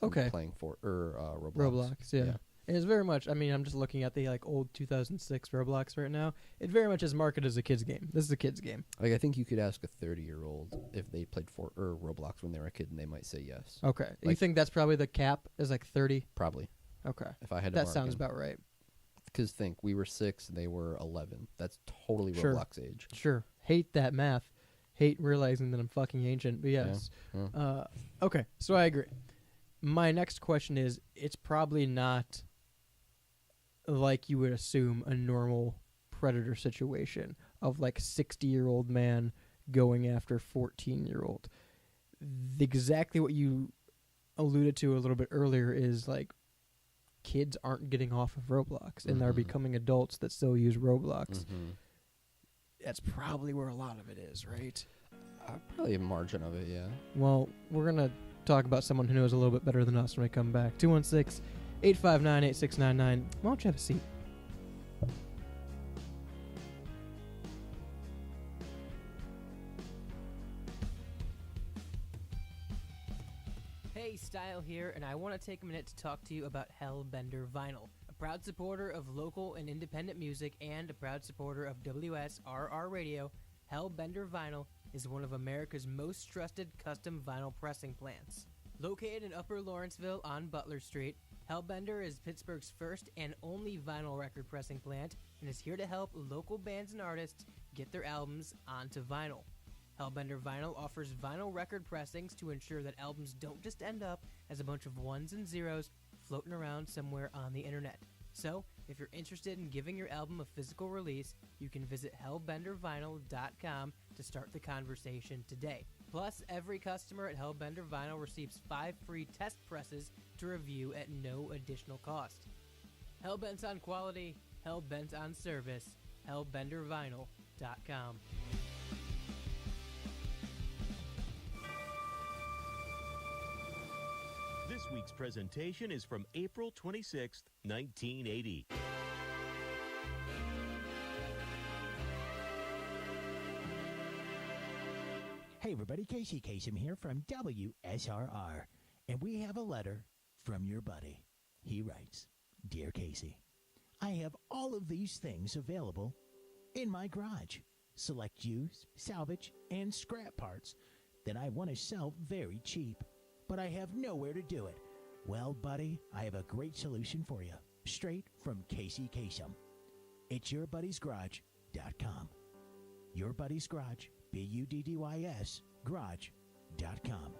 Okay. Playing Roblox. Roblox, yeah. It is very much. I mean, I'm just looking at the like old 2006 Roblox right now. It very much is marketed as a kids game. This is a kids game. Like I think you could ask a 30-year-old if they played Roblox when they were a kid, and they might say yes. Okay. Like, you think that's probably the cap is like 30? Probably. Okay. If I had to that mark sounds him. about right. Because think we were 6, they were 11. That's totally Sure. Roblox age. Sure. Hate that math. Hate realizing that I'm fucking ancient. But yes. Yeah. Okay. So I agree. My next question is: it's probably not like you would assume a normal predator situation of like 60-year-old man going after 14-year-old. Exactly what you alluded to a little bit earlier is like kids aren't getting off of Roblox and they're becoming adults that still use Roblox. That's probably where a lot of it is, right? Probably a margin of it, yeah. Well, we're going to talk about someone who knows a little bit better than us when we come back. 216-859-8699. Why don't you have a seat? Hey, Style here, and I want to take a minute to talk to you about Hellbender Vinyl, a proud supporter of local and independent music and a proud supporter of WSRR Radio. Hellbender Vinyl is one of America's most trusted custom vinyl pressing plants. Located in Upper Lawrenceville on Butler Street, Hellbender is Pittsburgh's first and only vinyl record pressing plant and is here to help local bands and artists get their albums onto vinyl. Hellbender Vinyl offers vinyl record pressings to ensure that albums don't just end up as a bunch of ones and zeros floating around somewhere on the internet. So, if you're interested in giving your album a physical release, you can visit hellbendervinyl.com to start the conversation today. Plus, every customer at Hellbender Vinyl receives 5 free test presses to review at no additional cost. Hellbent on quality, hellbent on service, hellbendervinyl.com. This week's presentation is from April 26th, 1980. Hey everybody, Casey Kasem here from WSRR, and we have a letter from your buddy. He writes, Dear Casey, I have all of these things available in my garage. Select used, salvage, and scrap parts that I want to sell very cheap, but I have nowhere to do it. Well, buddy, I have a great solution for you, straight from Casey Kasem. It's yourbuddiesgarage.com. Your Buddy's Garage, BUDDYS, garage.com.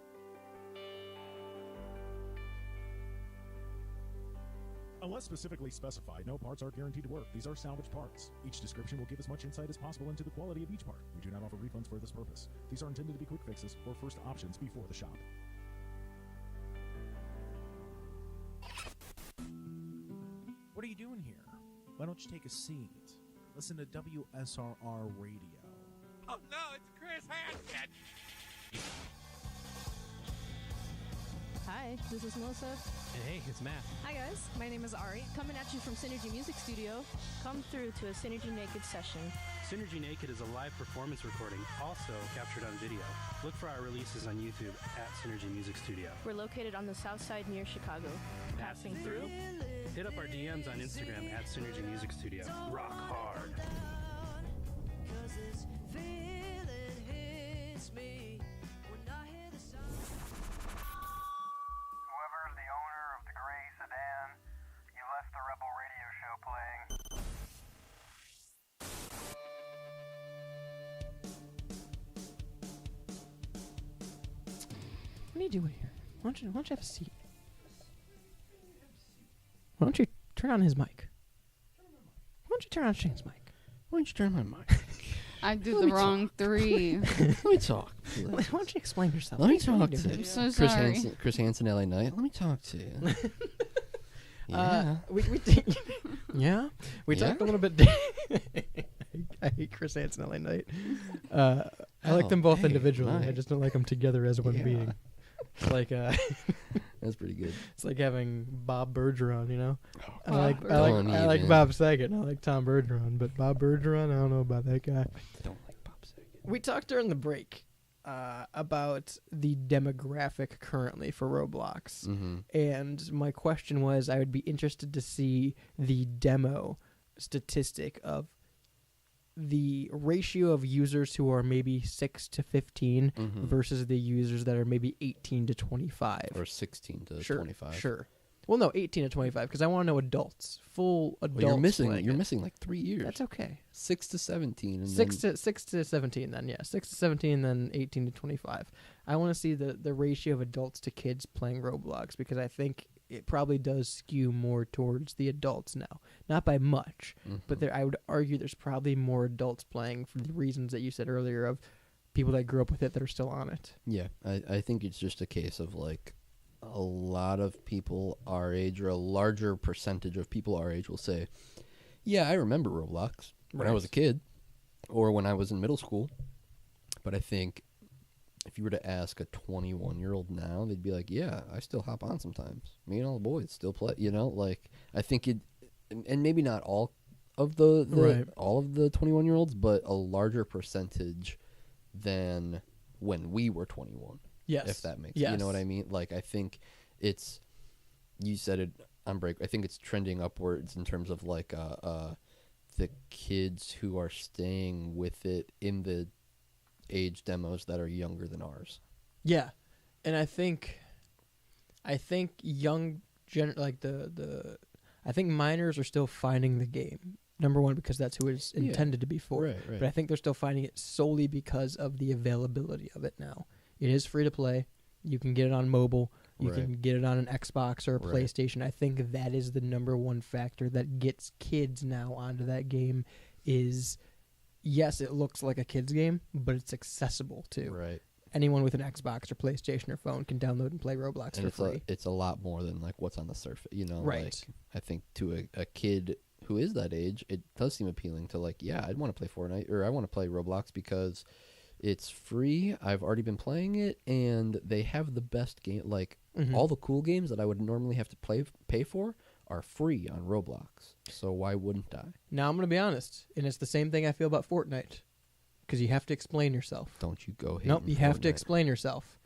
Unless specifically specified, no parts are guaranteed to work. These are salvage parts. Each description will give as much insight as possible into the quality of each part. We do not offer refunds for this purpose. These are intended to be quick fixes or first options before the shop. What are you doing here? Why don't you take a seat? Listen to WSRR Radio. Oh no, it's Chris Hansen! Hi, this is Melissa. And hey, it's Matt. Hi guys, my name is Ari, coming at you from Synergy Music Studio. Come through to a Synergy Naked session. Synergy Naked is a live performance recording, also captured on video. Look for our releases on YouTube at Synergy Music Studio. We're located on the south side near Chicago. Passing through? Hit up our DMs on Instagram at Synergy Music Studio. Rock hard. Whoever's the owner of the gray sedan, you left the Rebel Radio Show playing. What are you doing here? Why don't you have a seat? Why don't you turn on his mic? Why don't you turn on Shane's mic? Why don't you turn my mic? I did Let the me wrong talk. 3. Let me talk. Why don't you explain yourself? Let me What are you talk doing? to I'm so Chris sorry. Hansen, Chris Hansen, LA Knight. Let me talk to you. We yeah, we Yeah? talked a little bit. I hate Chris Hansen, LA Knight. I like Oh, them both hey, individually. I Mike. just don't like them together as one Yeah. being. It's like That's pretty good. it's like having Bob Bergeron. You know, I Bob like Bergeron. I like Bob Saget. I like Tom Bergeron, but Bob Bergeron, I don't know about that guy. Don't like Bob Saget. We talked during the break about the demographic currently for Roblox. And my question was, I would be interested to see the demo statistic of the ratio of users who are maybe 6 to 15 versus the users that are maybe 18 to 25. Or 16 to Sure, 25. Sure. Well, no, 18 to 25, because I want to know adults, full adults. Well, you're missing like 3 years. That's okay. 6 to 17. And 6 to 17 then, yeah. 6 to 17, then 18 to 25. I want to see the ratio of adults to kids playing Roblox, because I think it probably does skew more towards the adults now. Not by much, but I would argue there's probably more adults playing for the reasons that you said earlier of people that grew up with it that are still on it. Yeah, I think it's just a case of like a lot of people our age, or a larger percentage of people our age, will say, yeah, I remember Roblox when I was a kid or when I was in middle school. But I think if you were to ask a 21-year-old now, they'd be like, yeah, I still hop on sometimes. Me and all the boys still play, you know? Like, I think it, and maybe not all of the all of the 21-year-olds, but a larger percentage than when we were 21. Yes. If that makes sense. You know what I mean? Like, I think it's, you said it on break, I think it's trending upwards in terms of like the kids who are staying with it in the age demos that are younger than ours. Yeah. And I think young I think minors are still finding the game. Number one, because that's who it's intended to be for. Right. But I think they're still finding it solely because of the availability of it now. It is free to play. You can get it on mobile. You can get it on an Xbox or a PlayStation. I think that is the number one factor that gets kids now onto that game is, yes, it looks like a kid's game, but it's accessible too. Right. Anyone with an Xbox or PlayStation or phone can download and play Roblox for free. It's a lot more than like what's on the surface, you know? Right. Like, I think to a kid who is that age, it does seem appealing to like, yeah, I'd want to play Fortnite, or I want to play Roblox because it's free. I've already been playing it, and they have the best game. Like all the cool games that I would normally have to pay for are free on Roblox. So why wouldn't I? Now I'm going to be honest, and it's the same thing I feel about Fortnite, because you have to explain yourself. Don't you go? Nope, you have to explain yourself.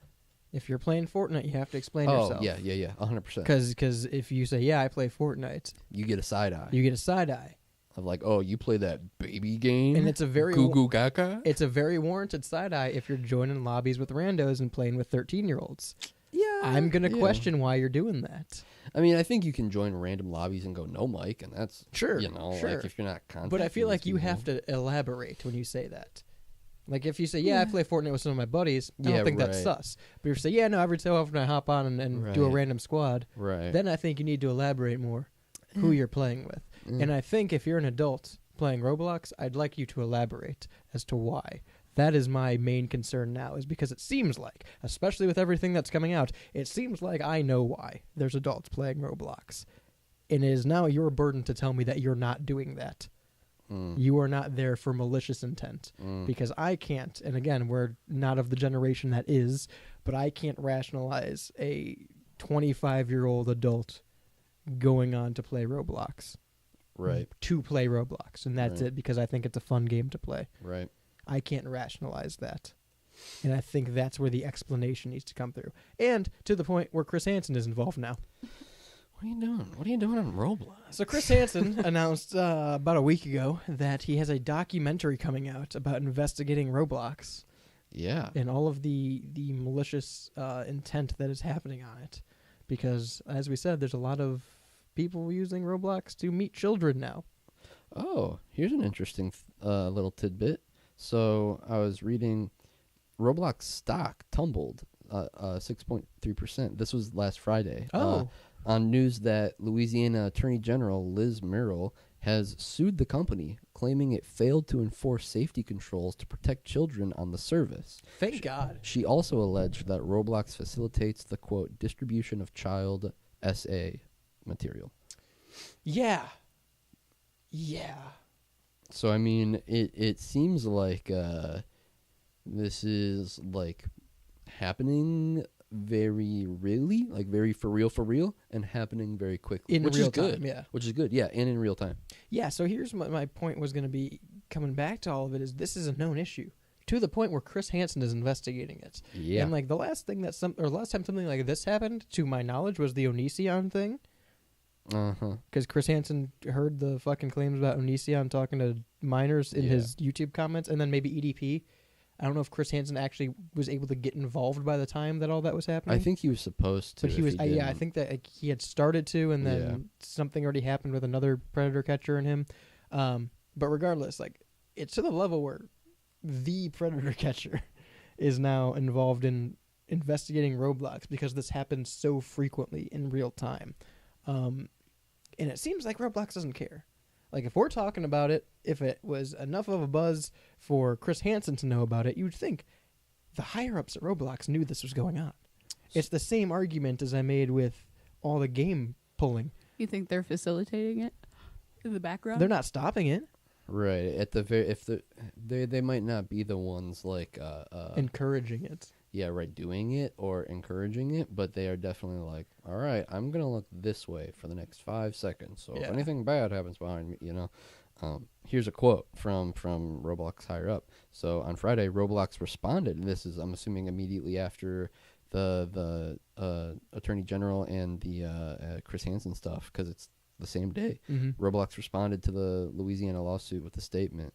If you're playing Fortnite, you have to explain yourself. Oh, yeah, 100%. Because if you say, yeah, I play Fortnite, you get a side eye. You get a side eye. Of like, oh, you play that baby game? And it's a very Goo Goo Gaga? It's a very warranted side eye if you're joining lobbies with randos and playing with 13-year-olds. Yeah. I'm going to question why you're doing that. I mean, I think you can join random lobbies and go no mic, and that's, sure, you know, sure. like if you're not contacting. But I feel like you have to elaborate when you say that. Like if you say, yeah, I play Fortnite with some of my buddies, I don't think that's sus. But if you say, yeah, no, every so often I hop on and do a random squad, then I think you need to elaborate more who you're playing with. And I think if you're an adult playing Roblox, I'd like you to elaborate as to why. That is my main concern now, is because it seems like, especially with everything that's coming out, it seems like I know why there's adults playing Roblox. And it is now your burden to tell me that you're not doing that. You are not there for malicious intent, because I can't, and again, we're not of the generation that is, but I can't rationalize a 25-year-old adult going on to play Roblox. Right. To play Roblox, and that's it, because I think it's a fun game to play. Right. I can't rationalize that. And I think that's where the explanation needs to come through. And to the point where Chris Hansen is involved now. What are you doing? What are you doing on Roblox? So Chris Hansen announced about a week ago that he has a documentary coming out about investigating Roblox. Yeah. And all of the malicious intent that is happening on it. Because, as we said, there's a lot of people using Roblox to meet children now. Oh, here's an interesting little tidbit. So I was reading Roblox stock tumbled 6.3%. This was last Friday. On news that Louisiana Attorney General Liz Murrill has sued the company, claiming it failed to enforce safety controls to protect children on the service. Thank God. She also alleged that Roblox facilitates the, quote, distribution of child SA material. Yeah. Yeah. So, I mean, it seems like this is, like, happening very really, like, very for real, and happening very quickly. In which real is good. time, yeah. Which is good, yeah, and in real time. Yeah, so here's what my point was going to be coming back to all of it is this is a known issue. to the point where Chris Hansen is investigating it. Yeah. And like the last time something like this happened, to my knowledge, was the Onision thing. Because Chris Hansen heard the fucking claims about Onision talking to minors in his YouTube comments, and then maybe EDP. I don't know if Chris Hansen actually was able to get involved by the time that all that was happening. I think he was supposed to. But he was, I think that like, he had started to, and then something already happened with another predator catcher and him. But regardless, like it's to the level where the predator catcher is now involved in investigating Roblox because this happens so frequently in real time. And it seems like Roblox doesn't care. Like, if we're talking about it, if it was enough of a buzz for Chris Hansen to know about it, you'd think the higher-ups at Roblox knew this was going on. It's the same argument as I made with all the game pulling. You think they're facilitating it in the background? They're not stopping it. Right. At the very, they might not be the ones like encouraging it. Yeah, right, doing it or encouraging it, but they are definitely like, all right, I'm gonna look this way for the next 5 seconds. So if anything bad happens behind me, here's a quote from Roblox higher up. So on Friday, Roblox responded, and this is, I'm assuming, immediately after the Attorney General and the Chris Hansen stuff, because it's the same day. Roblox responded to the Louisiana lawsuit with a statement.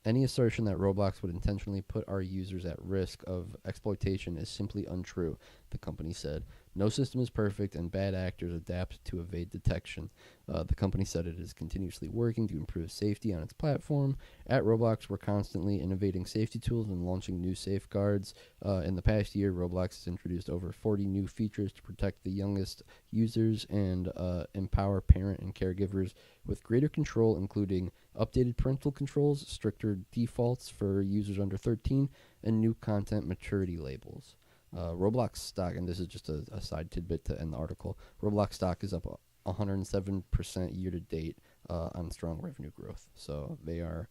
Any assertion that Roblox would intentionally put our users at risk of exploitation is simply untrue, the company said. No system is perfect, and bad actors adapt to evade detection. The company said it is continuously working to improve safety on its platform. At Roblox, we're constantly innovating safety tools and launching new safeguards. In the past year, Roblox has introduced over 40 new features to protect the youngest users and empower parent and caregivers with greater control, including updated parental controls, stricter defaults for users under 13, and new content maturity labels. Roblox stock, and this is just a side tidbit to end the article, Roblox stock is up 107% year to date on strong revenue growth. So they are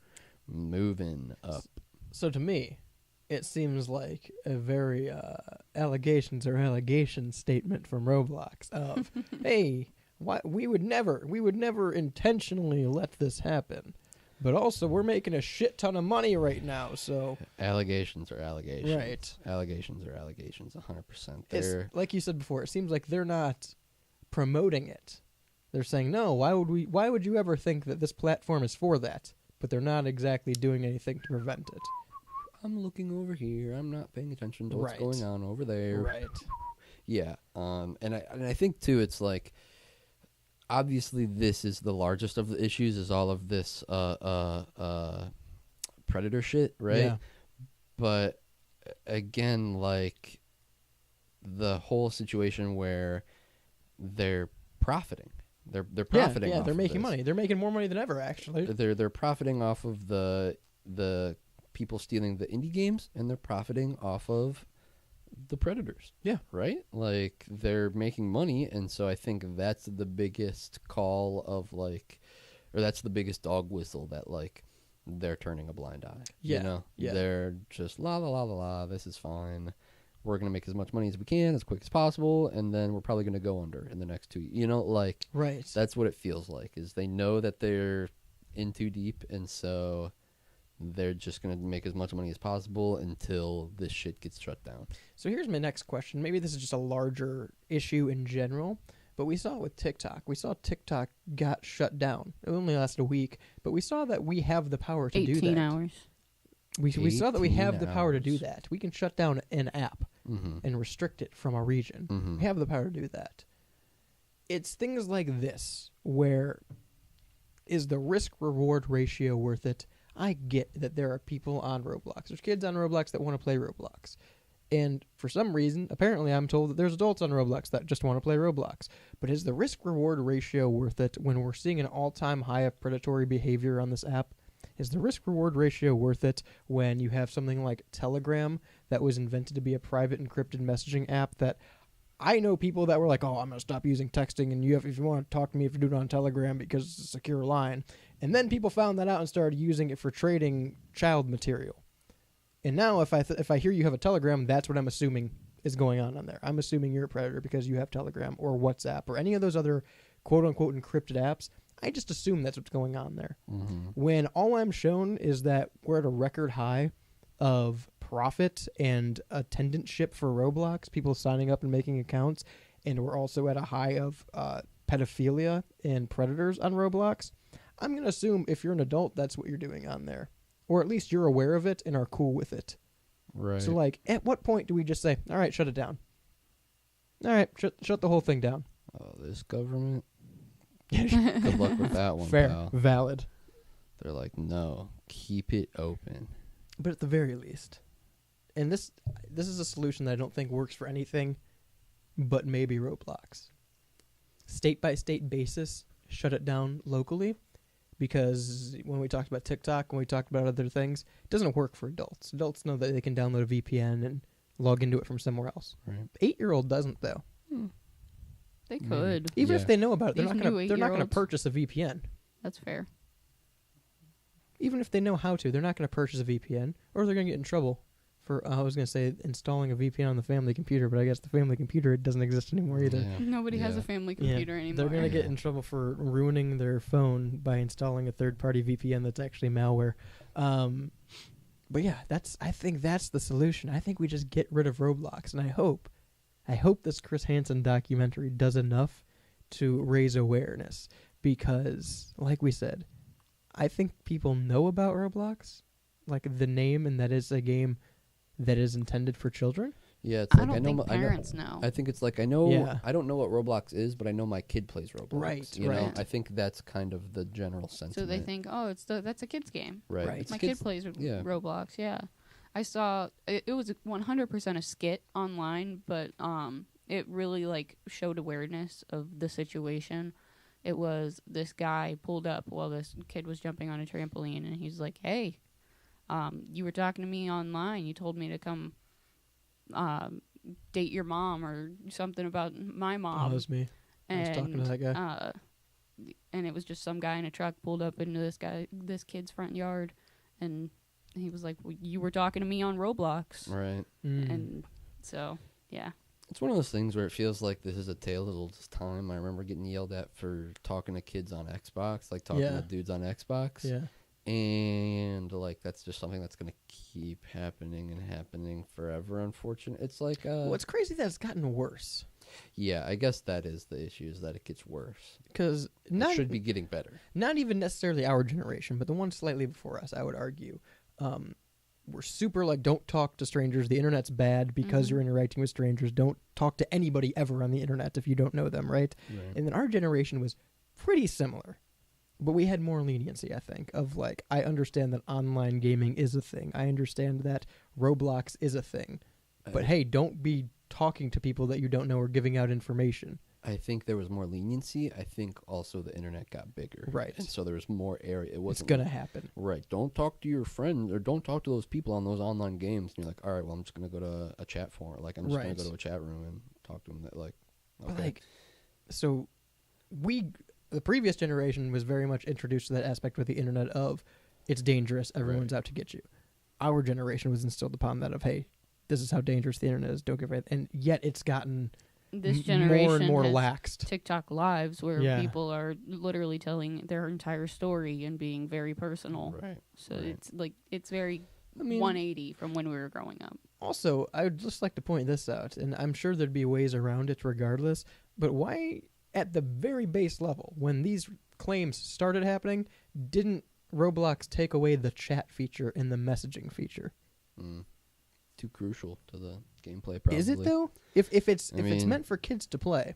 moving up. So to me, it seems like a very allegations statement from Roblox of, hey, we would never intentionally let this happen. But also, we're making a shit ton of money right now, so... Allegations are allegations. Right. Allegations are allegations, 100%. It's, like you said before, it seems like they're not promoting it. They're saying, no, why would you ever think that this platform is for that? But they're not exactly doing anything to prevent it. I'm looking over here. I'm not paying attention to what's Right. going on over there. Right. Yeah. And I think, too, it's like... Obviously, this is the largest of the issues, is all of this predator shit, right? Yeah. But again, like the whole situation where they're profiting, they're profiting. Yeah, off they're of making this. money. They're making more money than ever, actually. They're profiting off of the people stealing the indie games, and they're profiting off of the predators. Yeah. Right? Like, they're making money, and so I think that's the biggest call of, like, or that's the biggest dog whistle that, like, they're turning a blind eye. Yeah. You know? Yeah. They're just, la, la, la, la, la, this is fine. We're going to make as much money as we can, as quick as possible, and then we're probably going to go under in the next 2 years. You know, like, right. That's what it feels like, is they know that they're in too deep, and so... they're just going to make as much money as possible until this shit gets shut down. So here's my next question. Maybe this is just a larger issue in general, but we saw it with TikTok. We saw TikTok got shut down. It only lasted a week, but we saw that we have the power to do that. 18 hours. We saw that we have 18 the power to do hours. that. We can shut down an app and restrict it from a region. We have the power to do that. It's things like this where is the risk-reward ratio worth it? I get that there are people on Roblox. There's kids on Roblox that want to play Roblox. And for some reason, apparently I'm told that there's adults on Roblox that just want to play Roblox. But is the risk-reward ratio worth it when we're seeing an all-time high of predatory behavior on this app? Is the risk-reward ratio worth it when you have something like Telegram that was invented to be a private encrypted messaging app that I know people that were like, oh, I'm going to stop using texting, and if you want to talk to me, if you do it on Telegram because it's a secure line. And then people found that out and started using it for trading child material. And now if I hear you have a Telegram, that's what I'm assuming is going on there. I'm assuming you're a predator because you have Telegram or WhatsApp or any of those other quote-unquote encrypted apps. I just assume that's what's going on there. When all I'm shown is that we're at a record high of profit and attendantship for Roblox, people signing up and making accounts, and we're also at a high of pedophilia and predators on Roblox, I'm going to assume if you're an adult, that's what you're doing on there. Or at least you're aware of it and are cool with it. Right. So, like, at what point do we just say, all right, shut it down? All right, shut the whole thing down. Oh, this government? Good luck with that one, Fair. pal. Valid. They're like, no, keep it open. But at the very least, and this is a solution that I don't think works for anything but maybe Roblox. State by state basis, shut it down locally, because when we talked about TikTok, when we talked about other things, it doesn't work for adults. Adults know that they can download a VPN and log into it from somewhere else. Right. 8-year-old doesn't though. They could. Even if they know about it, they're These not new going to 8-year-olds. purchase a VPN. That's fair. Even if they know how to, they're not going to purchase a VPN, or they're going to get in trouble for, I was going to say, installing a VPN on the family computer, but I guess the family computer, it doesn't exist anymore either. Yeah. Nobody has a family computer anymore. They're going to get in trouble for ruining their phone by installing a third-party VPN that's actually malware. But yeah, I think that's the solution. I think we just get rid of Roblox, and I hope this Chris Hansen documentary does enough to raise awareness, because, like we said, I think people know about Roblox, like the name, and that is a game that is intended for children. Yeah, it's I like don't I know. think parents know. I think it's like I know. Yeah. I don't know what Roblox is, but I know my kid plays Roblox. Right, You know, right. I think that's kind of the general sentiment. So they think, oh, that's a kid's game. Right. Right. It's My kids- kid plays yeah. Roblox. Yeah, I saw it was 100% a skit online, but it really like showed awareness of the situation. It was this guy pulled up while this kid was jumping on a trampoline, and he's like, "Hey, you were talking to me online. You told me to come date your mom or something about my mom." Oh, that was me. I was talking to that guy. And it was just some guy in a truck pulled up into this kid's front yard, and he was like, well, "You were talking to me on Roblox." Right. And so, yeah. It's one of those things where it feels like this is a tale as old as time. I remember getting yelled at for talking to kids on Xbox, like talking Yeah. to dudes on Xbox. Yeah. And like that's just something that's gonna keep happening and happening forever. Unfortunately, it's like What's crazy that it's gotten worse. yeah, I guess that is the issue, is that it gets worse. Because It should be getting better. Not even necessarily our generation, but the one slightly before us, I would argue. We're super like, don't talk to strangers. The internet's bad because you're interacting with strangers. Don't talk to anybody ever on the internet if you don't know them, right? And then our generation was pretty similar. But we had more leniency, I think, of like, I understand that online gaming is a thing. I understand that Roblox is a thing. But hey, don't be talking to people that you don't know or giving out information. I think there was more leniency. I think also the internet got bigger. Right. And so there was more area. It It's wasn't going to like- happen. Right. Don't talk to your friends or don't talk to those people on those online games. And you're like, all right, well, I'm just going to go to a chat forum. Like, I'm just going Right. to go to a chat room and talk to them. That, like, But okay. like, so the previous generation was very much introduced to that aspect with the internet of it's dangerous, everyone's out to get you. Our generation was instilled upon that of, hey, this is how dangerous the internet is, don't give it. And yet it's gotten This generation more and more has laxed. TikTok lives where Yeah. people are literally telling their entire story and being very personal. Right. So it's very I mean- 180 from when we were growing up. Also, I would just like to point this out, and I'm sure there'd be ways around it regardless, but why, at the very base level, when these claims started happening, didn't Roblox take away the chat feature and the messaging feature? Too crucial to the gameplay, probably. Is it, though? If it's I it's mean- meant for kids to play,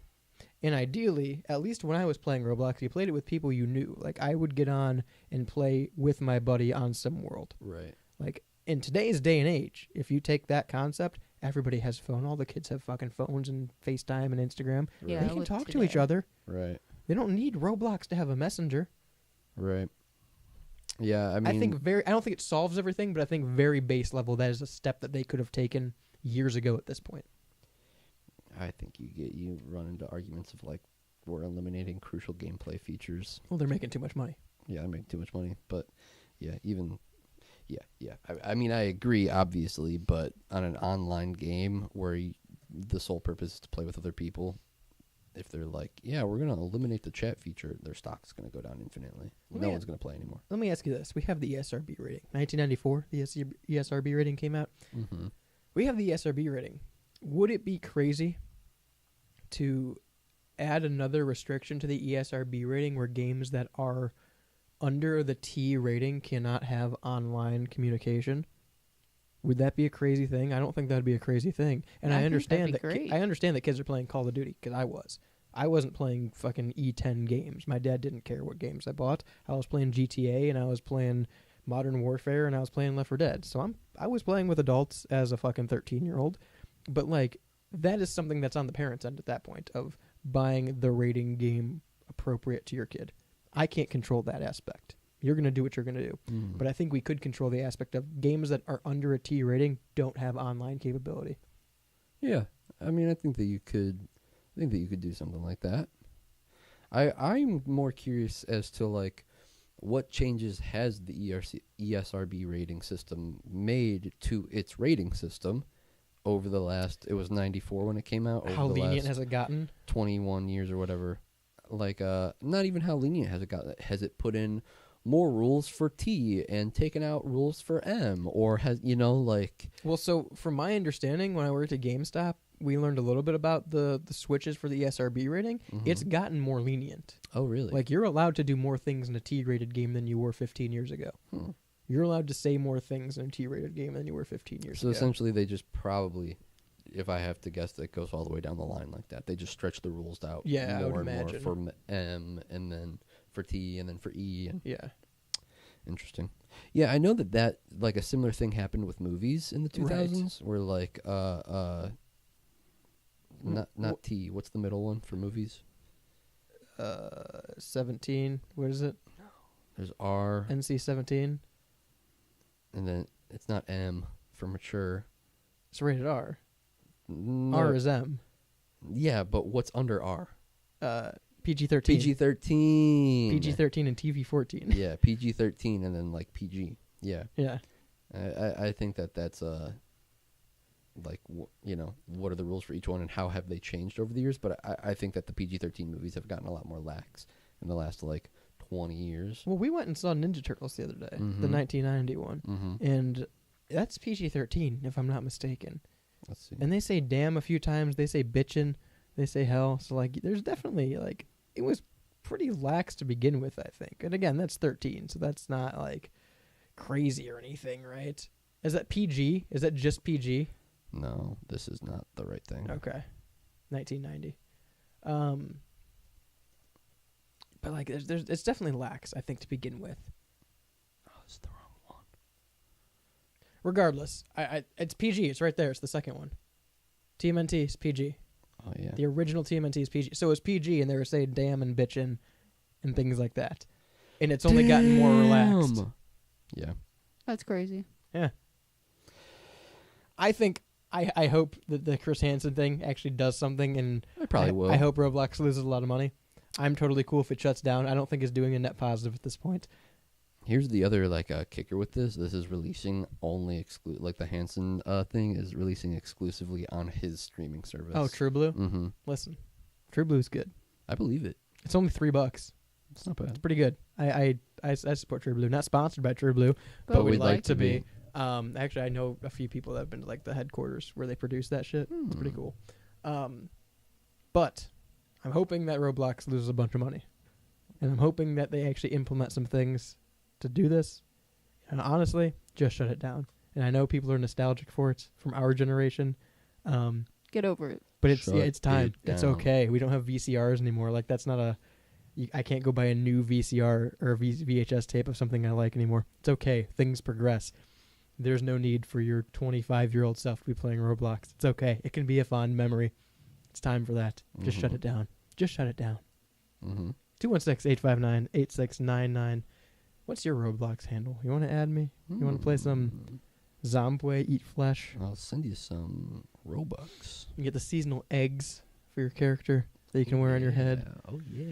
and ideally, at least when I was playing Roblox, you played it with people you knew. Like, I would get on and play with my buddy on SimWorld. Right. Like, in today's day and age, if you take that concept, everybody has a phone. All the kids have fucking phones and FaceTime and Instagram. Yeah, They can with talk to each today. other. Right. They don't need Roblox to have a messenger. Right. Yeah, I mean, I don't think it solves everything, but I think very base level, that is a step that they could have taken years ago at this point. I think you run into arguments of like we're eliminating crucial gameplay features. Well, they're making too much money. Yeah, I make too much money, but yeah, I mean, I agree, obviously, but on an online game where the sole purpose is to play with other people, if they're like, yeah, we're gonna eliminate the chat feature, their stock's gonna go down infinitely. No one's gonna play anymore. Let me ask you this: we have the ESRB rating. 1994, the ESRB rating came out. Mm-hmm. We have the ESRB rating. Would it be crazy to add another restriction to the ESRB rating where games that are under the T rating cannot have online communication? Would that be a crazy thing? I don't think that'd be a crazy thing. And I understand that I understand that kids are playing Call of Duty because I wasn't playing fucking E10 games. My dad didn't care what games I bought. I was playing GTA and I was playing Modern Warfare and I was playing Left 4 Dead. So I was playing with adults as a fucking 13-year-old. But like that is something that's on the parents' end at that point of buying the rating game appropriate to your kid. I can't control that aspect. You're going to do what you're going to do. Mm. But I think we could control the aspect of games that are under a T rating don't have online capability. Yeah. I mean, I think that you could do something like that. I'm more curious as to like what changes has the ESRB rating system made to its rating system over the last, it was 94 when it came out. How lenient has it gotten? 21 years or whatever. Like, not even how lenient has it gotten. Has it put in more rules for T and taken out rules for M? Or has, like... Well, so from my understanding, when I worked at GameStop, we learned a little bit about the switches for the ESRB rating. Mhm. It's gotten more lenient. Oh, really? Like, you're allowed to do more things in a T-rated game than you were 15 years ago. Hmm. You're allowed to say more things in a T-rated game than you were 15 years So ago. essentially they just probably, if I have to guess, that goes all the way down the line like that. They just stretch the rules out Yeah, I more would and imagine. more for M and then for T and then for E. And Yeah. Interesting. Yeah, I know that like a similar thing happened with movies in the 2000s where like not T, what's the middle one for movies? 17. What is it? There's R. NC-17. And then it's not M for mature. It's rated R. No. R is M. Yeah, but what's under R? PG-13. PG-13. PG-13 and TV-14. Yeah, PG-13 and then like PG. Yeah. Yeah. I think that's like what are the rules for each one and how have they changed over the years? But I think that the PG-13 movies have gotten a lot more lax in the last like 20 years. Well, we went and saw Ninja Turtles the other day, Mhm. the 1990 one, Mhm. and that's PG-13 if I'm not mistaken. Let's see. And they say damn a few times. They say bitchin'. They say hell. So like, there's definitely like it was pretty lax to begin with, I think. And again, that's 13, so that's not like crazy or anything, right? Is that PG? Is that just PG? No, this is not the right thing. Okay. 1990. But like there's it's definitely lax, I think, to begin with. Oh, it's the wrong one. Regardless, it's PG. It's right there. It's the second one. TMNT is PG. Oh yeah. The original TMNT is PG. So it's PG, and they were saying damn and bitchin' and things like that. And it's only gotten more relaxed. Yeah. That's crazy. Yeah. I think I hope that the Chris Hansen thing actually does something, and I probably will. I hope Roblox loses a lot of money. I'm totally cool if it shuts down. I don't think it's doing a net positive at this point. Here's the other like kicker with this. This is releasing only like the Hansen thing is releasing exclusively on his streaming service. Oh, True Blue? Mm-hmm. Listen, True Blue's good. I believe it. It's only $3. It's not bad. It's pretty good. I support True Blue. Not sponsored by True Blue, but we'd like to be. Actually, I know a few people that have been to like the headquarters where they produce that shit. It's pretty cool. But I'm hoping that Roblox loses a bunch of money, and I'm hoping that they actually implement some things to do this. And honestly, just shut it down. And I know people are nostalgic for it from our generation. Get over it. But it's time. it It's down. okay. We don't have VCRs anymore. Like that's not a. I can't go buy a new VCR or a VHS tape of something I like anymore. It's okay. Things progress. There's no need for your 25-year-old self to be playing Roblox. It's okay. It can be a fond memory. It's time for that. Just shut it down. Just shut it down. 216-859-8699. What's your Roblox handle? You want to add me? You want to play some Zombie Eat Flesh? I'll send you some Robux. You get the seasonal eggs for your character that you can wear on your head. Oh yeah.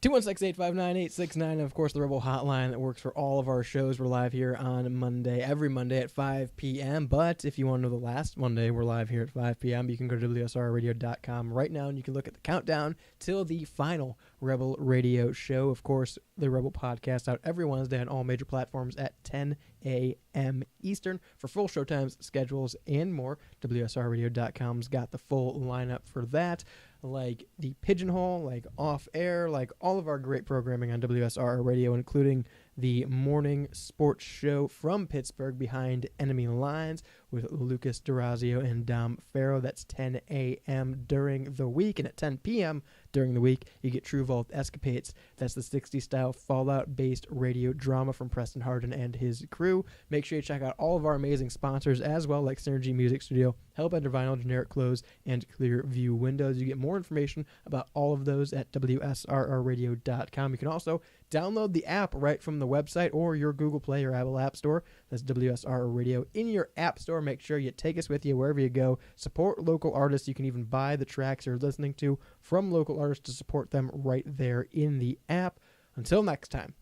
216-859-869. Of course, the Rebel Hotline that works for all of our shows. We're live here on Monday, every Monday at 5 p.m. But if you want to know the last Monday, we're live here at 5 p.m. You can go to WSRradio.com right now, and you can look at the countdown till the final Rebel Radio show. Of course, the Rebel Podcast out every Wednesday on all major platforms at 10 a.m. Eastern. For full showtimes, schedules, and more, WSRradio.com's got the full lineup for that. Like the Pigeonhole, like Off Air, like all of our great programming on WSR Radio, including the morning sports show from Pittsburgh, Behind Enemy Lines, with Lucas Durazio and Dom Farrow. That's 10 a.m. during the week. And at 10 p.m. during the week, you get True Vault Escapades. That's the 60s-style Fallout-based radio drama from Preston Harden and his crew. Make sure you check out all of our amazing sponsors as well, like Synergy Music Studio, Hellbender Vinyl, Generic Clothes, and Clearview Windows. You get more information about all of those at WSRRadio.com. You can also download the app right from the website or your Google Play or Apple App Store. That's WSR Radio in your app store. Make sure you take us with you wherever you go. Support local artists. You can even buy the tracks you're listening to from local artists to support them right there in the app. Until next time,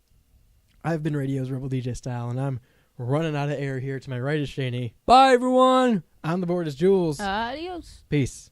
I've been Radio's Rebel DJ Style, and I'm running out of air here. To my right is Shaney. Bye, everyone. On the board is Jules. Adios. Peace.